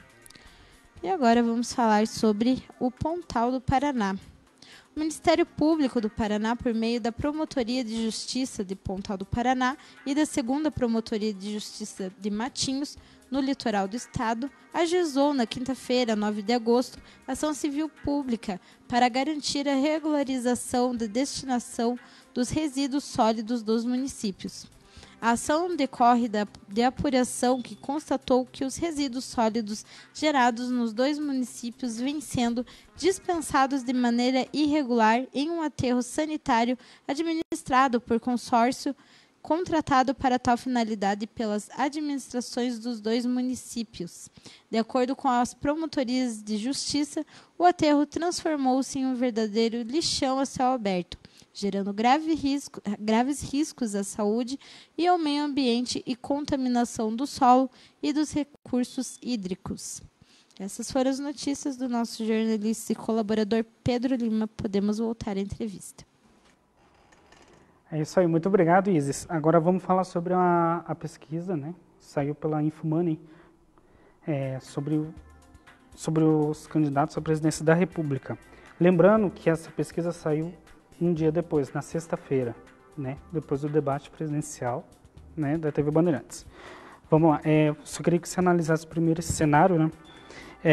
E agora vamos falar sobre o Pontal do Paraná. O Ministério Público do Paraná, por meio da Promotoria de Justiça de Pontal do Paraná e da 2ª Promotoria de Justiça de Matinhos, no litoral do estado, ajuizou na quinta-feira, 9 de agosto, ação civil pública para garantir a regularização da destinação dos resíduos sólidos dos municípios. A ação decorre de apuração que constatou que os resíduos sólidos gerados nos 2 municípios vêm sendo dispensados de maneira irregular em um aterro sanitário administrado por consórcio contratado para tal finalidade pelas administrações dos 2 municípios. De acordo com as promotorias de justiça, o aterro transformou-se em um verdadeiro lixão a céu aberto, gerando graves riscos à saúde e ao meio ambiente e contaminação do solo e dos recursos hídricos. Essas foram as notícias do nosso jornalista e colaborador Pedro Lima. Podemos voltar à entrevista. É isso aí, muito obrigado, Isis. Agora vamos falar sobre a pesquisa, né? Saiu pela Infomoney, sobre os candidatos à presidência da República. Lembrando que essa pesquisa saiu um dia depois, na sexta-feira, né? Depois do debate presidencial, né, da TV Bandeirantes. Vamos lá, só queria que você analisasse primeiro esse cenário, né?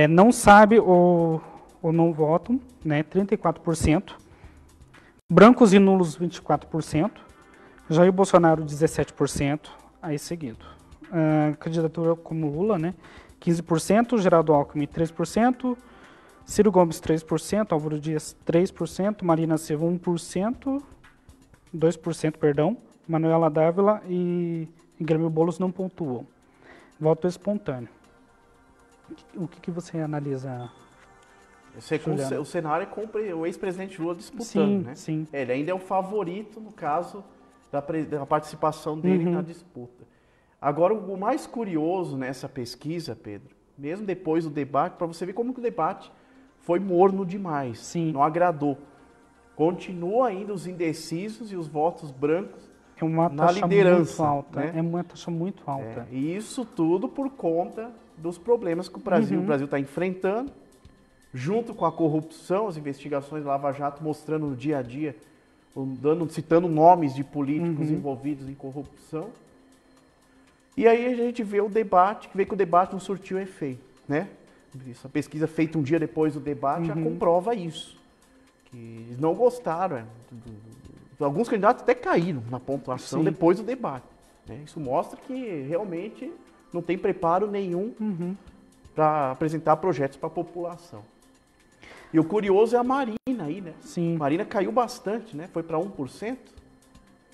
Não sabe ou não votam, né? 34%. Brancos e nulos, 24%. Jair Bolsonaro, 17%. Aí seguido. Candidatura como Lula, né? 15%. Geraldo Alckmin, 3%. Ciro Gomes, 3%. Álvaro Dias, 3%. Marina Silva, 1%. 2%, perdão. Manuela Dávila e Guilherme Boulos não pontuam. Voto espontâneo. O que você analisa? O cenário é com o ex-presidente Lula disputando, né? Sim. Ele ainda é o favorito, no caso, da participação dele na disputa. Agora, o mais curioso nessa pesquisa, Pedro, mesmo depois do debate, para você ver como que o debate foi morno demais, não agradou. Continua ainda os indecisos e os votos brancos na liderança. Muito alta, né? É uma taxa muito alta. E isso tudo por conta dos problemas que o Brasil está enfrentando, junto com a corrupção, as investigações Lava Jato mostrando no dia a dia, citando nomes de políticos envolvidos em corrupção. E aí a gente vê que o debate não surtiu efeito, né? Essa pesquisa feita um dia depois do debate já comprova isso. Que eles não gostaram. Alguns candidatos até caíram na pontuação depois do debate. Né? Isso mostra que realmente não tem preparo nenhum para apresentar projetos para a população. E o curioso é a Marina aí, né? Sim. Marina caiu bastante, né? Foi para 1%?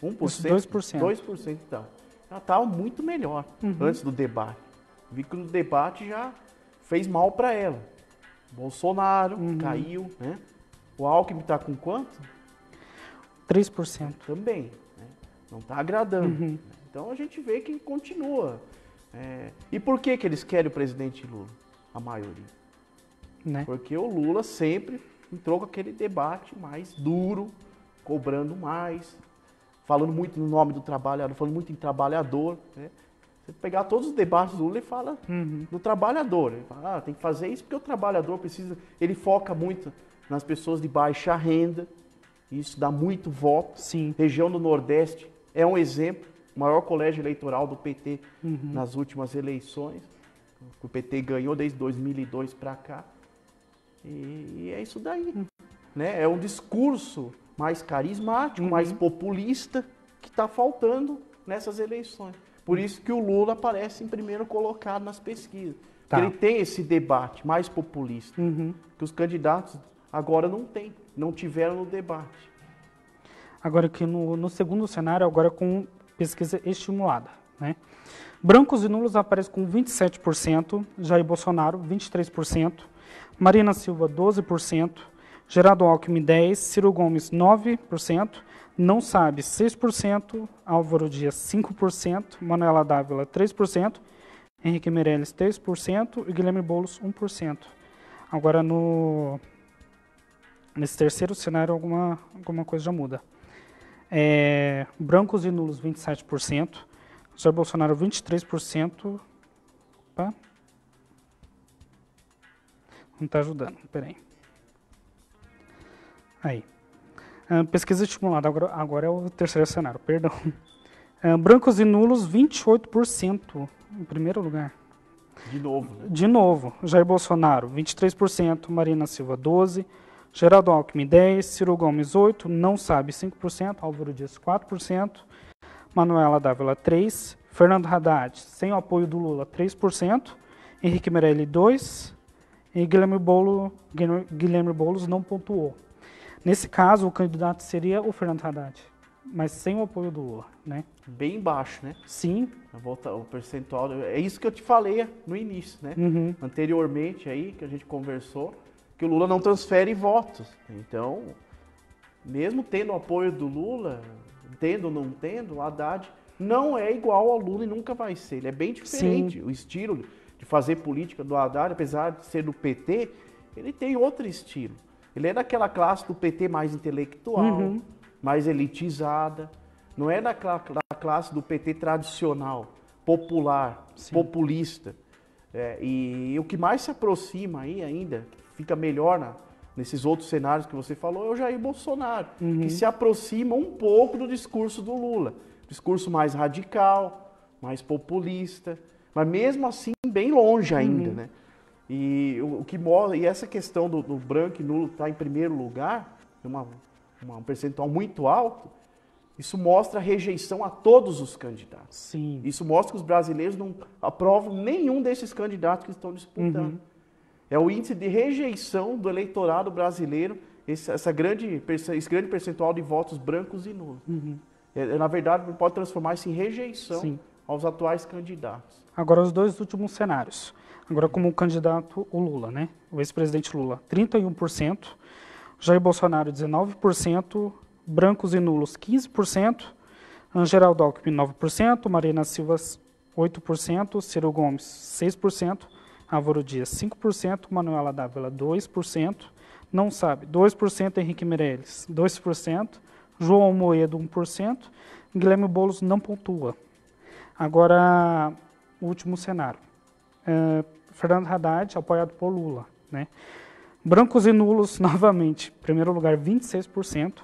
1%? 2%. 2%, então. Ela estava muito melhor antes do debate. Vi que no debate já fez mal para ela. Bolsonaro caiu, né? O Alckmin está com quanto? 3%. Também. Né? Não está agradando. Né? Então a gente vê que continua. E por que eles querem o presidente Lula? A maioria. Né? Porque o Lula sempre entrou com aquele debate mais duro, cobrando mais, falando muito no nome do trabalhador, falando muito em trabalhador, né? Você pegar todos os debates do Lula e fala do trabalhador. Ele fala, tem que fazer isso porque o trabalhador precisa... Ele foca muito nas pessoas de baixa renda. Isso dá muito voto. Sim. Região do Nordeste é um exemplo. O maior colégio eleitoral do PT nas últimas eleições. O PT ganhou desde 2002 para cá. E é isso daí. Né? É um discurso mais carismático, mais populista, que está faltando nessas eleições. Por isso que o Lula aparece em primeiro colocado nas pesquisas. Tá. Ele tem esse debate mais populista, que os candidatos agora não têm, não tiveram no debate. Agora aqui no segundo cenário, agora com pesquisa estimulada, né? Brancos e nulos aparecem com 27%, Jair Bolsonaro 23%, Marina Silva 12%, Geraldo Alckmin 10%, Ciro Gomes 9%, não sabe 6%, Álvaro Dias 5%, Manuela Dávila 3%, Henrique Meirelles 3% e Guilherme Boulos 1%. Agora nesse terceiro cenário alguma coisa já muda. Brancos e nulos 27%, Jair Bolsonaro 23%. Opa. Não está ajudando, peraí. Aí. Pesquisa estimulada, agora é o terceiro cenário, perdão. Brancos e nulos 28%, em primeiro lugar. De novo, né? De novo, Jair Bolsonaro 23%, Marina Silva 12%, Geraldo Alckmin 10%, Ciro Gomes 8%, não sabe 5%, Álvaro Dias 4%, Manuela Dávila 3%, Fernando Haddad, sem o apoio do Lula, 3%, Henrique Meirelles 2% e Guilherme Boulos não pontuou. Nesse caso, o candidato seria o Fernando Haddad, mas sem o apoio do Lula, né? Bem baixo, né? Sim. O percentual, é isso que eu te falei no início, né? Anteriormente aí, que a gente conversou, que o Lula não transfere votos. Então, mesmo tendo o apoio do Lula, tendo ou não tendo, o Haddad não é igual ao Lula e nunca vai ser. Ele é bem diferente. Sim. O estilo de fazer política do Haddad, apesar de ser do PT, ele tem outro estilo. Ele é daquela classe do PT mais intelectual, mais elitizada. Não é da classe do PT tradicional, popular, populista. E o que mais se aproxima aí ainda, fica melhor nesses outros cenários que você falou, é o Jair Bolsonaro, que se aproxima um pouco do discurso do Lula. Discurso mais radical, mais populista, mas mesmo assim bem longe ainda, né? E o que mostra, e essa questão do branco e nulo estar em primeiro lugar, um percentual muito alto, isso mostra a rejeição a todos os candidatos. Sim. Isso mostra que os brasileiros não aprovam nenhum desses candidatos que estão disputando. É o índice de rejeição do eleitorado brasileiro, esse grande percentual de votos brancos e nulos. Na verdade, pode transformar-se em rejeição aos atuais candidatos. Agora, os dois últimos cenários. Agora, como candidato, o Lula, né? O ex-presidente Lula, 31%, Jair Bolsonaro, 19%, brancos e nulos, 15%, Geraldo Alckmin, 9%, Marina Silva, 8%, Ciro Gomes, 6%, Álvaro Dias, 5%, Manuela Dávila, 2%, não sabe, 2%, Henrique Meirelles, 2%, João Moedo, 1%, Guilherme Boulos não pontua. Agora, o último cenário. Fernando Haddad, apoiado por Lula, né? Brancos e nulos, novamente, em primeiro lugar, 26%,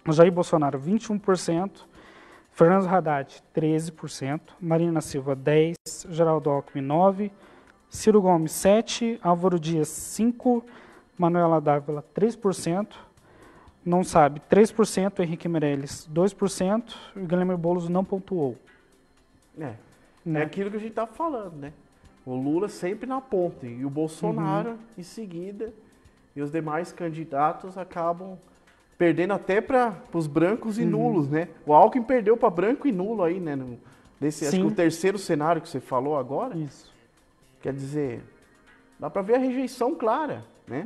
Jair Bolsonaro, 21%, Fernando Haddad, 13%, Marina Silva, 10%, Geraldo Alckmin, 9%, Ciro Gomes, 7%, Álvaro Dias, 5%, Manuela Dávila, 3%, não sabe, 3%, Henrique Meirelles, 2%, e Guilherme Boulos não pontuou. É aquilo que a gente está falando, né? O Lula sempre na ponta e o Bolsonaro em seguida, e os demais candidatos acabam perdendo até para os brancos e nulos, né? O Alckmin perdeu para branco e nulo aí, né? Acho que o terceiro cenário que você falou agora. Isso. Quer dizer, dá para ver a rejeição clara, né?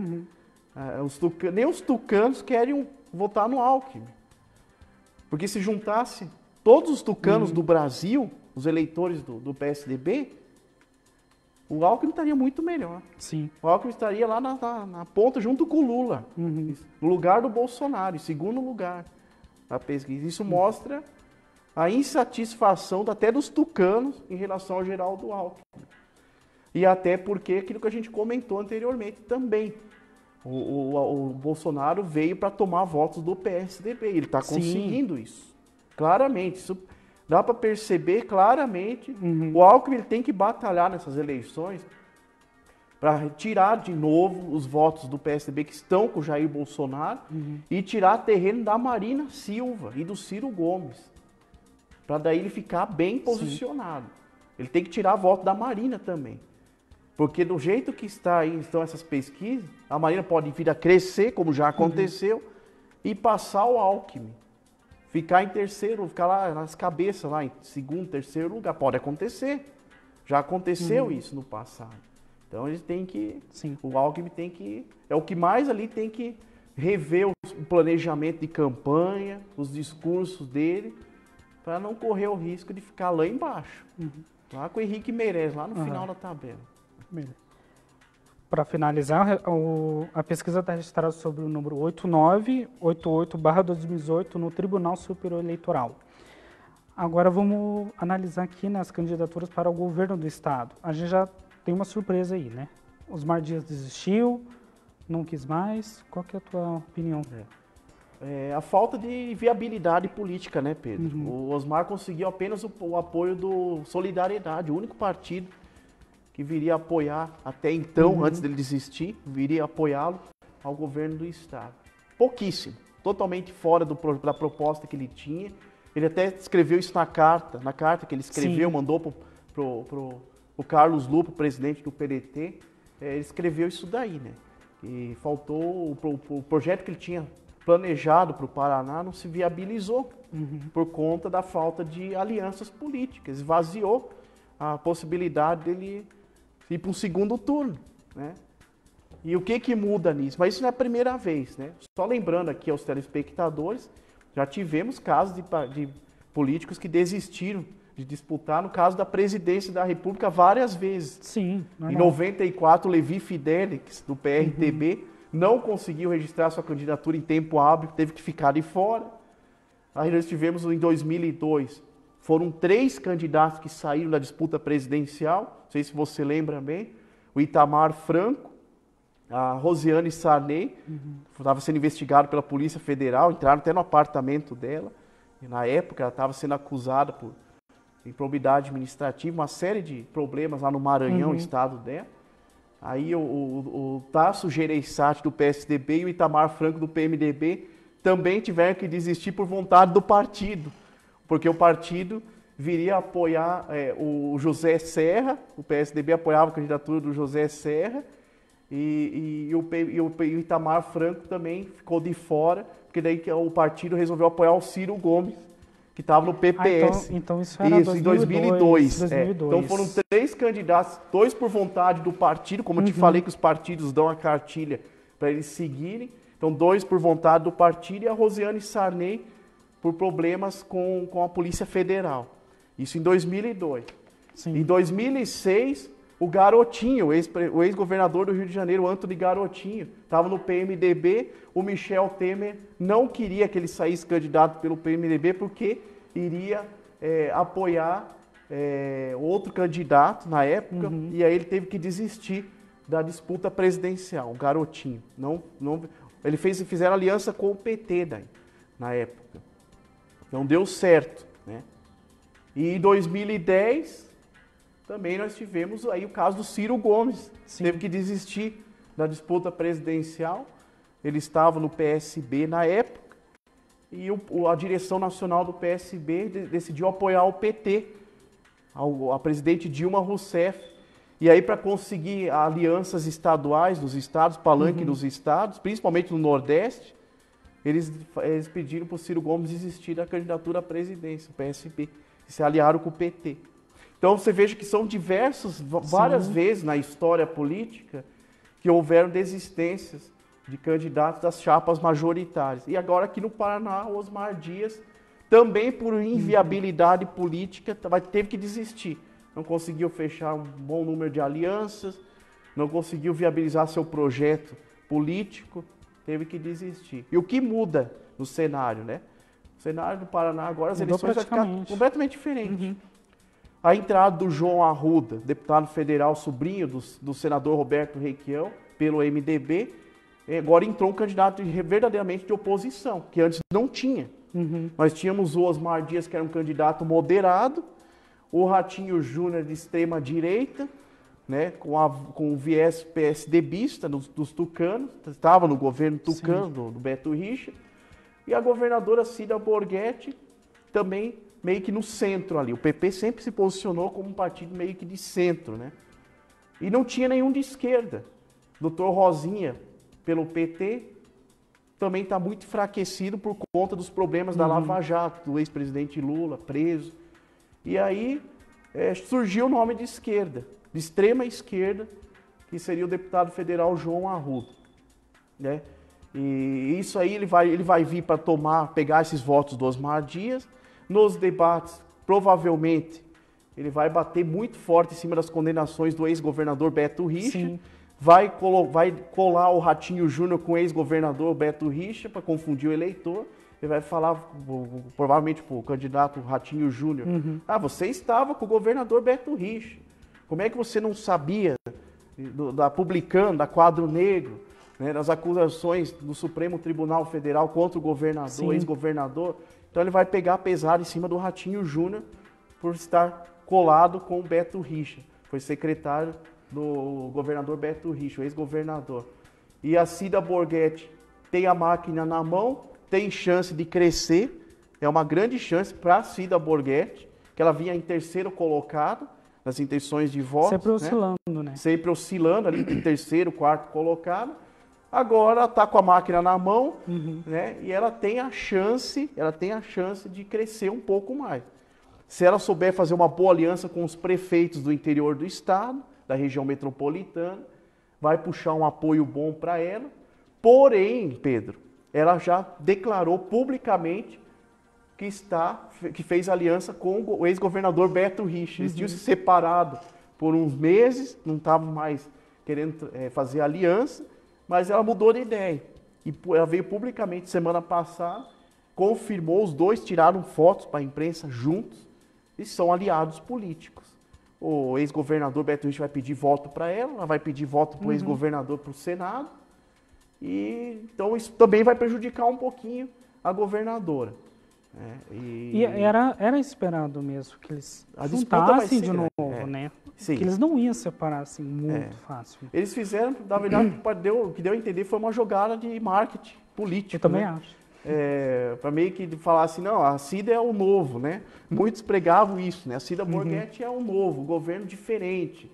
Nem os tucanos querem votar no Alckmin. Porque se juntasse todos os tucanos do Brasil, os eleitores do PSDB, o Alckmin estaria muito melhor. Sim. O Alckmin estaria lá na ponta junto com o Lula, no lugar do Bolsonaro, em segundo lugar na pesquisa. Isso mostra a insatisfação até dos tucanos em relação ao Geraldo Alckmin. E até porque aquilo que a gente comentou anteriormente também. O Bolsonaro veio para tomar votos do PSDB. Ele está conseguindo isso. Claramente. Isso dá para perceber claramente. O Alckmin ele tem que batalhar nessas eleições para tirar de novo os votos do PSDB que estão com o Jair Bolsonaro e tirar terreno da Marina Silva e do Ciro Gomes. Para daí ele ficar bem posicionado. Ele tem que tirar voto da Marina também. Porque do jeito que estão essas pesquisas, a Marina pode vir a crescer, como já aconteceu, e passar o Alckmin. Ficar em terceiro, ficar lá nas cabeças, lá em segundo, terceiro lugar. Pode acontecer. Já aconteceu isso no passado. Então eles têm que... O Alckmin tem que... É o que mais ali tem que rever o planejamento de campanha, os discursos dele, para não correr o risco de ficar lá embaixo. Lá com o Henrique Meirelles, lá no final da tabela. Para finalizar, a pesquisa está registrada sobre o número 8988/2018 no Tribunal Superior Eleitoral. Agora vamos analisar aqui nas candidaturas para o governo do estado. A gente já tem uma surpresa aí, né? Osmar Dias desistiu, não quis mais. Qual que é a tua opinião? A falta de viabilidade política, né, Pedro? O Osmar conseguiu apenas o apoio do Solidariedade, o único partido que viria apoiar, até então, antes dele desistir, viria apoiá-lo ao governo do estado. Pouquíssimo, totalmente fora da proposta que ele tinha. Ele até escreveu isso na carta que ele escreveu, mandou pro Carlos Lupo, presidente do PDT, ele escreveu isso daí, né? E faltou, o projeto que ele tinha planejado para o Paraná não se viabilizou por conta da falta de alianças políticas, esvaziou a possibilidade dele ir para um segundo turno, né? E o que muda nisso? Mas isso não é a primeira vez, né? Só lembrando aqui aos telespectadores, já tivemos casos de políticos que desistiram de disputar, no caso da presidência da República, várias vezes. Sim. Em 94, Levi Fidelix, do PRTB, não conseguiu registrar sua candidatura em tempo hábil, teve que ficar de fora. Aí nós tivemos em 2002, foram 3 candidatos que saíram da disputa presidencial, não sei se você lembra bem, o Itamar Franco, a Rosiane Sarney, estava sendo investigado pela Polícia Federal, entraram até no apartamento dela, e na época ela estava sendo acusada por improbidade administrativa, uma série de problemas lá no Maranhão, estado dela. Aí o Tasso Gereissati do PSDB e o Itamar Franco do PMDB também tiveram que desistir por vontade do partido, porque o partido viria apoiar o José Serra, o PSDB apoiava a candidatura do José Serra, e o Itamar Franco também ficou de fora, porque daí o partido resolveu apoiar o Ciro Gomes, que estava no PPS. Então isso era em 2002. 2002. Então foram 3 candidatos, 2 por vontade do partido, como eu te falei que os partidos dão a cartilha para eles seguirem. Então 2 por vontade do partido e a Rosiane Sarney por problemas com a Polícia Federal. Isso em 2002. Em 2006, o Garotinho, o ex-governador do Rio de Janeiro, Antony Garotinho, estava no PMDB. O Michel Temer não queria que ele saísse candidato pelo PMDB porque iria apoiar outro candidato na época, e aí ele teve que desistir da disputa presidencial, o Garotinho. Fizeram aliança com o PT daí, na época. Não deu certo, né? E em 2010, também nós tivemos aí o caso do Ciro Gomes. Teve que desistir da disputa presidencial. Ele estava no PSB na época. E a direção nacional do PSB decidiu apoiar o PT, a presidente Dilma Rousseff. E aí, para conseguir alianças estaduais dos estados, palanque dos estados, principalmente no Nordeste, eles pediram para o Ciro Gomes desistir da candidatura à presidência, o PSB, e se aliaram com o PT. Então você veja que são várias vezes na história política que houveram desistências de candidatos das chapas majoritárias. E agora aqui no Paraná, o Osmar Dias, também por inviabilidade política, teve que desistir. Não conseguiu fechar um bom número de alianças, não conseguiu viabilizar seu projeto político, teve que desistir. E o que muda no cenário, né? cenário do Paraná agora, as Mudou eleições vai ficar praticamente. completamente diferente. A entrada do João Arruda, deputado federal, sobrinho do senador Roberto Requião, pelo MDB, agora entrou um candidato verdadeiramente de oposição, que antes não tinha. Nós tínhamos o Osmar Dias, que era um candidato moderado, o Ratinho Júnior de extrema direita, né, com o viés PSDBista dos tucanos, estava no governo tucano do Beto Richa, e a governadora Cida Borghetti também meio que no centro ali. O PP sempre se posicionou como um partido meio que de centro, né? E não tinha nenhum de esquerda. Doutor Rosinha, pelo PT, também está muito enfraquecido por conta dos problemas da Lava Jato, do ex-presidente Lula preso. E aí surgiu o nome de esquerda, de extrema esquerda, que seria o deputado federal João Arruda, né? E isso aí ele vai vir para pegar esses votos do Osmar Dias. Nos debates, provavelmente, ele vai bater muito forte em cima das condenações do ex-governador Beto Richa. Vai colar o Ratinho Júnior com o ex-governador Beto Richa para confundir o eleitor. Ele vai falar, provavelmente, para o candidato Ratinho Júnior, você estava com o governador Beto Richa. Como é que você não sabia da Publicano, da Quadro Negro, né, das acusações do Supremo Tribunal Federal contra o governador, ex-governador? Então ele vai pegar pesado em cima do Ratinho Júnior por estar colado com o Beto Richa. Foi secretário do governador Beto Richa, o ex-governador. E a Cida Borghetti tem a máquina na mão, tem chance de crescer, é uma grande chance para a Cida Borghetti, que ela vinha em terceiro colocado nas intenções de voto. Sempre oscilando, né? Sempre oscilando ali em terceiro, quarto colocado. Agora ela está com a máquina na mão, né? E ela tem a chance de crescer um pouco mais. Se ela souber fazer uma boa aliança com os prefeitos do interior do estado, da região metropolitana, vai puxar um apoio bom para ela. Porém, Pedro, ela já declarou publicamente que fez aliança com o ex-governador Beto Richa. Eles tinham se separado por uns meses, não estavam mais querendo fazer aliança, mas ela mudou de ideia. E ela veio publicamente semana passada, confirmou, os dois tiraram fotos para a imprensa juntos e são aliados políticos. O ex-governador Beto Richa vai pedir voto para ela vai pedir voto para o ex-governador para o Senado. E então isso também vai prejudicar um pouquinho a governadora. E era esperado mesmo que eles juntassem de novo, né? Sim. Que eles não iam separar assim muito fácil. Eles fizeram, na verdade, o que deu a entender foi uma jogada de marketing político. Eu também acho. Para meio que falar assim, não, a Cida é o novo, né? Muitos pregavam isso, né? A Cida Borghetti é o novo, o governo diferente.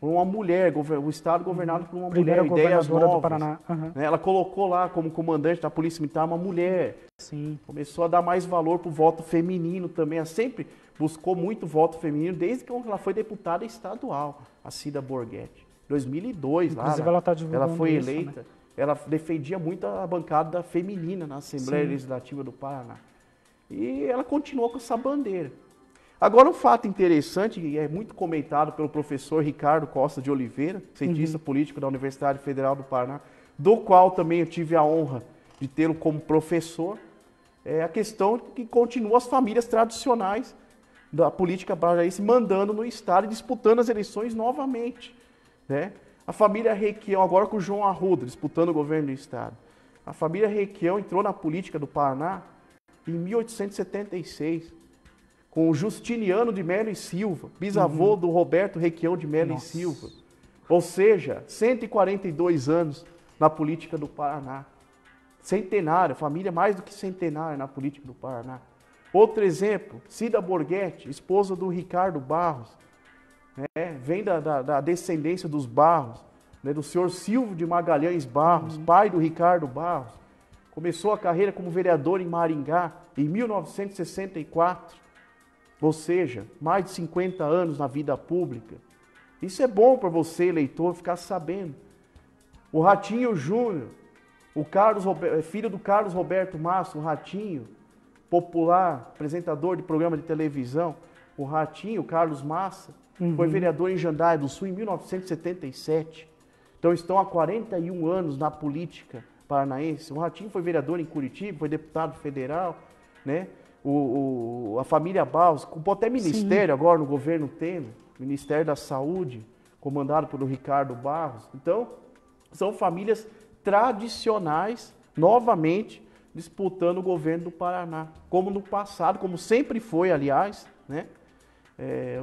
Uma mulher, o estado governado por uma Primeira mulher, ideias novas. do Paraná. Né? Ela colocou lá como comandante da Polícia Militar uma mulher. Sim. Começou a dar mais valor para o voto feminino também. Ela sempre buscou muito voto feminino, desde que ela foi deputada estadual, a Cida Borghetti. 2002, inclusive, ela tá divulgando ela foi isso, eleita. Né? Ela defendia muito a bancada feminina na Assembleia Legislativa do Paraná. E ela continuou com essa bandeira. Agora, um fato interessante, e é muito comentado pelo professor Ricardo Costa de Oliveira, cientista político da Universidade Federal do Paraná, do qual também eu tive a honra de tê-lo como professor, é a questão que continua as famílias tradicionais da política paranaense mandando no estado e disputando as eleições novamente, né? A família Requião, agora com o João Arruda, disputando o governo do estado. A família Requião entrou na política do Paraná em 1876, com o Justiniano de Melo e Silva, bisavô do Roberto Requião de Melo e Silva. Ou seja, 142 anos na política do Paraná. Centenário, família mais do que centenária na política do Paraná. Outro exemplo, Cida Borghetti, esposa do Ricardo Barros, né, vem da descendência dos Barros, né, do senhor Silvio de Magalhães Barros, pai do Ricardo Barros. Começou a carreira como vereador em Maringá em 1964, ou seja, mais de 50 anos na vida pública. Isso é bom para você, eleitor, ficar sabendo. O Ratinho Júnior, filho do Carlos Roberto Massa, o Ratinho, popular, apresentador de programa de televisão, o Ratinho, Carlos Massa, foi vereador em Jandaia do Sul em 1977. Então estão há 41 anos na política paranaense. O Ratinho foi vereador em Curitiba, foi deputado federal. né? A família Barros, com até ministério agora no governo Temer, Ministério da Saúde, comandado pelo Ricardo Barros. Então, são famílias tradicionais, novamente, disputando o governo do Paraná. Como no passado, como sempre foi, aliás, né?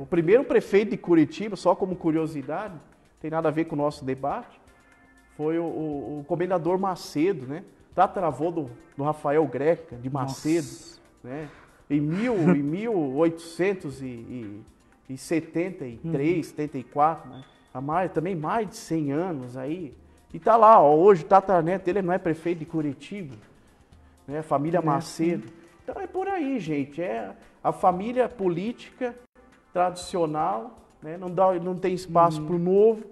O primeiro prefeito de Curitiba, só como curiosidade, tem nada a ver com o nosso debate, foi o comendador Macedo, né? Tataravô do Rafael Greca, de Macedo, né? Em 1873, 74, né? Também mais de 100 anos aí. E tá lá, ó, hoje o tataraneto dele não é prefeito de Curitiba, né? Família Macedo. Então é por aí, gente. É a família política tradicional, né? Não tem espaço para o novo,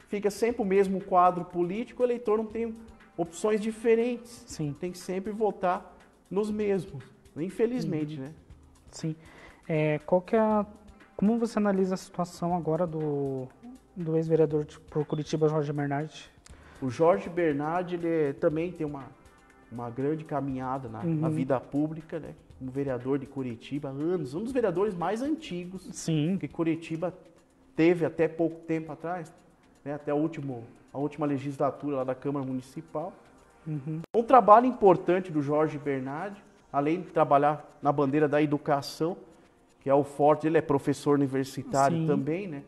fica sempre o mesmo quadro político, o eleitor não tem opções diferentes. Sim. Tem que sempre votar nos mesmos, infelizmente, né? Sim. Como você analisa a situação agora do ex-vereador por Curitiba, Jorge Bernardi? O Jorge Bernardi, ele também tem uma grande caminhada na vida pública, né? Como vereador de Curitiba há anos, um dos vereadores mais antigos que Curitiba teve até pouco tempo atrás, né? Até a última legislatura lá da Câmara Municipal. Um trabalho importante do Jorge Bernardi, além de trabalhar na bandeira da educação, que é o forte, ele é professor universitário também, né?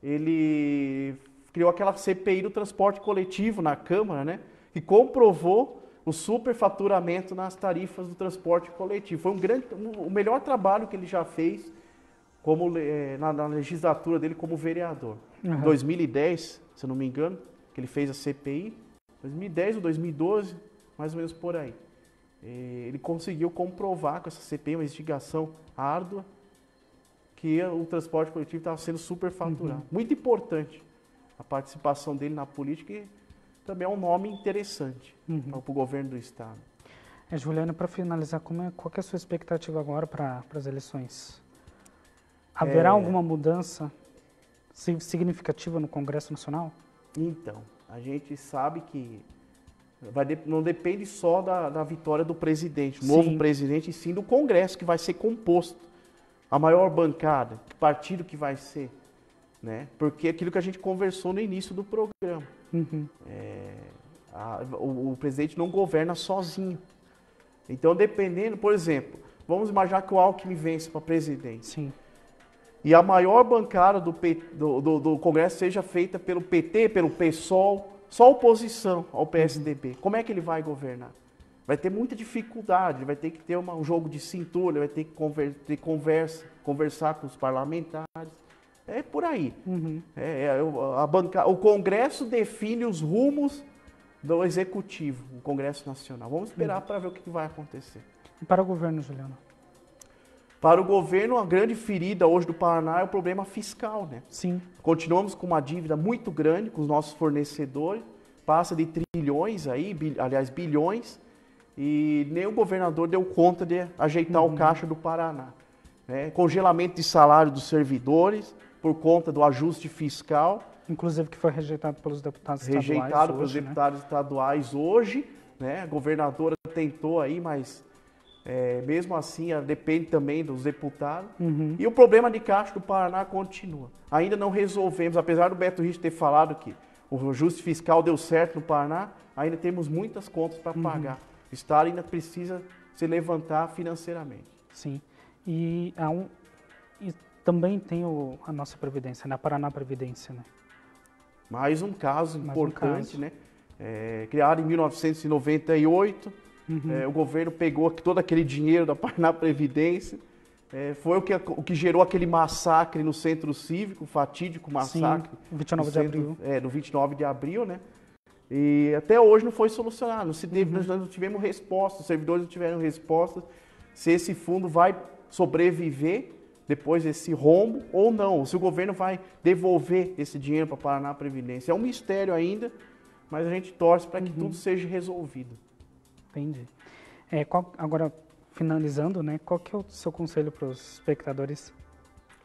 Ele criou aquela CPI do transporte coletivo na Câmara, né? Que comprovou o superfaturamento nas tarifas do transporte coletivo. Foi o melhor trabalho que ele já fez na legislatura dele como vereador. Em 2010, se eu não me engano, que ele fez a CPI, 2010 ou 2012, mais ou menos por aí. Ele conseguiu comprovar com essa CPI, uma investigação árdua, que o transporte coletivo estava sendo superfaturado. Muito importante a participação dele na política e também é um nome interessante para o governo do Estado. Juliana, para finalizar, qual que é a sua expectativa agora para as eleições? Haverá alguma mudança significativa no Congresso Nacional? Então, a gente sabe que não depende só da vitória do presidente, o novo presidente, e sim do Congresso que vai ser composto. A maior bancada, que partido que vai ser, né? Porque aquilo que a gente conversou no início do programa. O presidente não governa sozinho. Então, dependendo, por exemplo, vamos imaginar que o Alckmin vence para presidente. Sim. E a maior bancada do Congresso seja feita pelo PT, pelo PSOL, só oposição ao PSDB. Como é que ele vai governar? Vai ter muita dificuldade, ele vai ter que ter um jogo de cintura, ele vai ter que conversar com os parlamentares. É por aí. O Congresso define os rumos do Executivo, o Congresso Nacional. Vamos esperar para ver o que vai acontecer. E para o governo, Juliana? Para o governo, a grande ferida hoje do Paraná é o problema fiscal, né? Sim. Continuamos com uma dívida muito grande com os nossos fornecedores, passa de trilhões aí, aliás, bilhões, e nem o governador deu conta de ajeitar o caixa do Paraná. Congelamento de salário dos servidores por conta do ajuste fiscal. Inclusive que foi rejeitado pelos deputados estaduais. Rejeitado pelos deputados estaduais hoje, né? A governadora tentou aí, mas mesmo assim depende também dos deputados. E o problema de caixa do Paraná continua. Ainda não resolvemos, apesar do Beto Richa ter falado que o ajuste fiscal deu certo no Paraná, ainda temos muitas contas para pagar. O Estado ainda precisa se levantar financeiramente. Sim. E também tem a nossa Previdência, né? A Paraná Previdência, né? Mais um caso importante, né? Criado em 1998, o governo pegou todo aquele dinheiro da Paraná Previdência, foi o que gerou aquele massacre no Centro Cívico, o fatídico massacre. Sim, 29 de abril. No 29 de abril, né? E até hoje não foi solucionado, nós não tivemos resposta, os servidores não tiveram resposta se esse fundo vai sobreviver depois desse rombo ou não, se o governo vai devolver esse dinheiro para a Paraná Previdência. É um mistério ainda, mas a gente torce para que tudo seja resolvido. Entendi. Agora, finalizando, né, qual que é o seu conselho para os espectadores?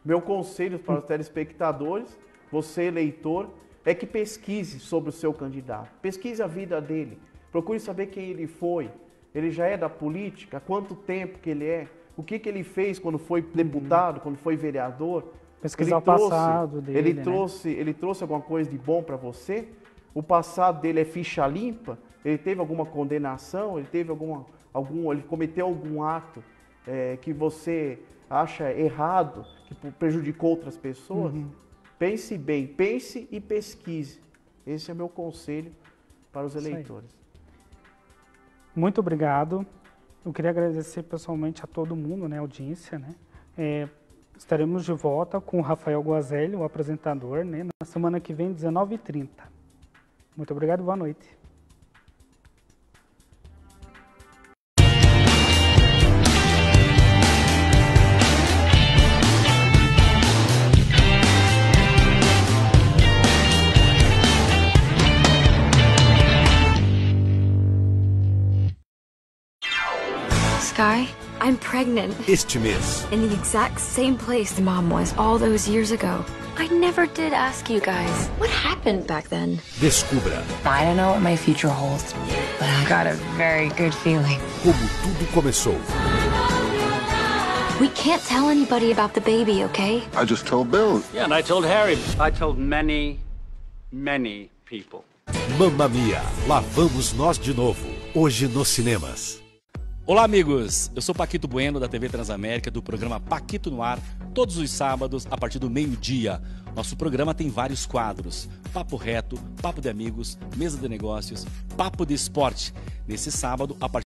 Meu conselho para os telespectadores, você eleitor, é que pesquise sobre o seu candidato. Pesquise a vida dele. Procure saber quem ele foi. Ele já é da política? Há quanto tempo que ele é? O que ele fez quando foi deputado, quando foi vereador? Pesquisar o passado dele, ele trouxe alguma coisa de bom para você? O passado dele é ficha limpa? Ele teve alguma condenação? Ele teve ele cometeu algum ato que você acha errado, que prejudicou outras pessoas? Pense bem, pense e pesquise. Esse é meu conselho para os eleitores. Muito obrigado. Eu queria agradecer pessoalmente a todo mundo, né, a audiência, né? Estaremos de volta com o Rafael Guazelli, o apresentador, né, na semana que vem, 19h30. Muito obrigado, boa noite. Sky, I'm pregnant. Este mês. In the exact same place Mom was all those years ago. I never did ask you guys. What happened back then? Descubra. I don't know what my future holds, but I got a very good feeling. Como tudo começou. We can't tell anybody about the baby, okay? I just told Bill. Yeah, and I told Harry. I told many people. Mamma Mia, lá vamos nós de novo. Hoje nos cinemas. Olá, amigos! Eu sou Paquito Bueno, da TV Transamérica, do programa Paquito no Ar, todos os sábados, a partir do meio-dia. Nosso programa tem vários quadros: Papo Reto, Papo de Amigos, Mesa de Negócios, Papo de Esporte. Nesse sábado, a partir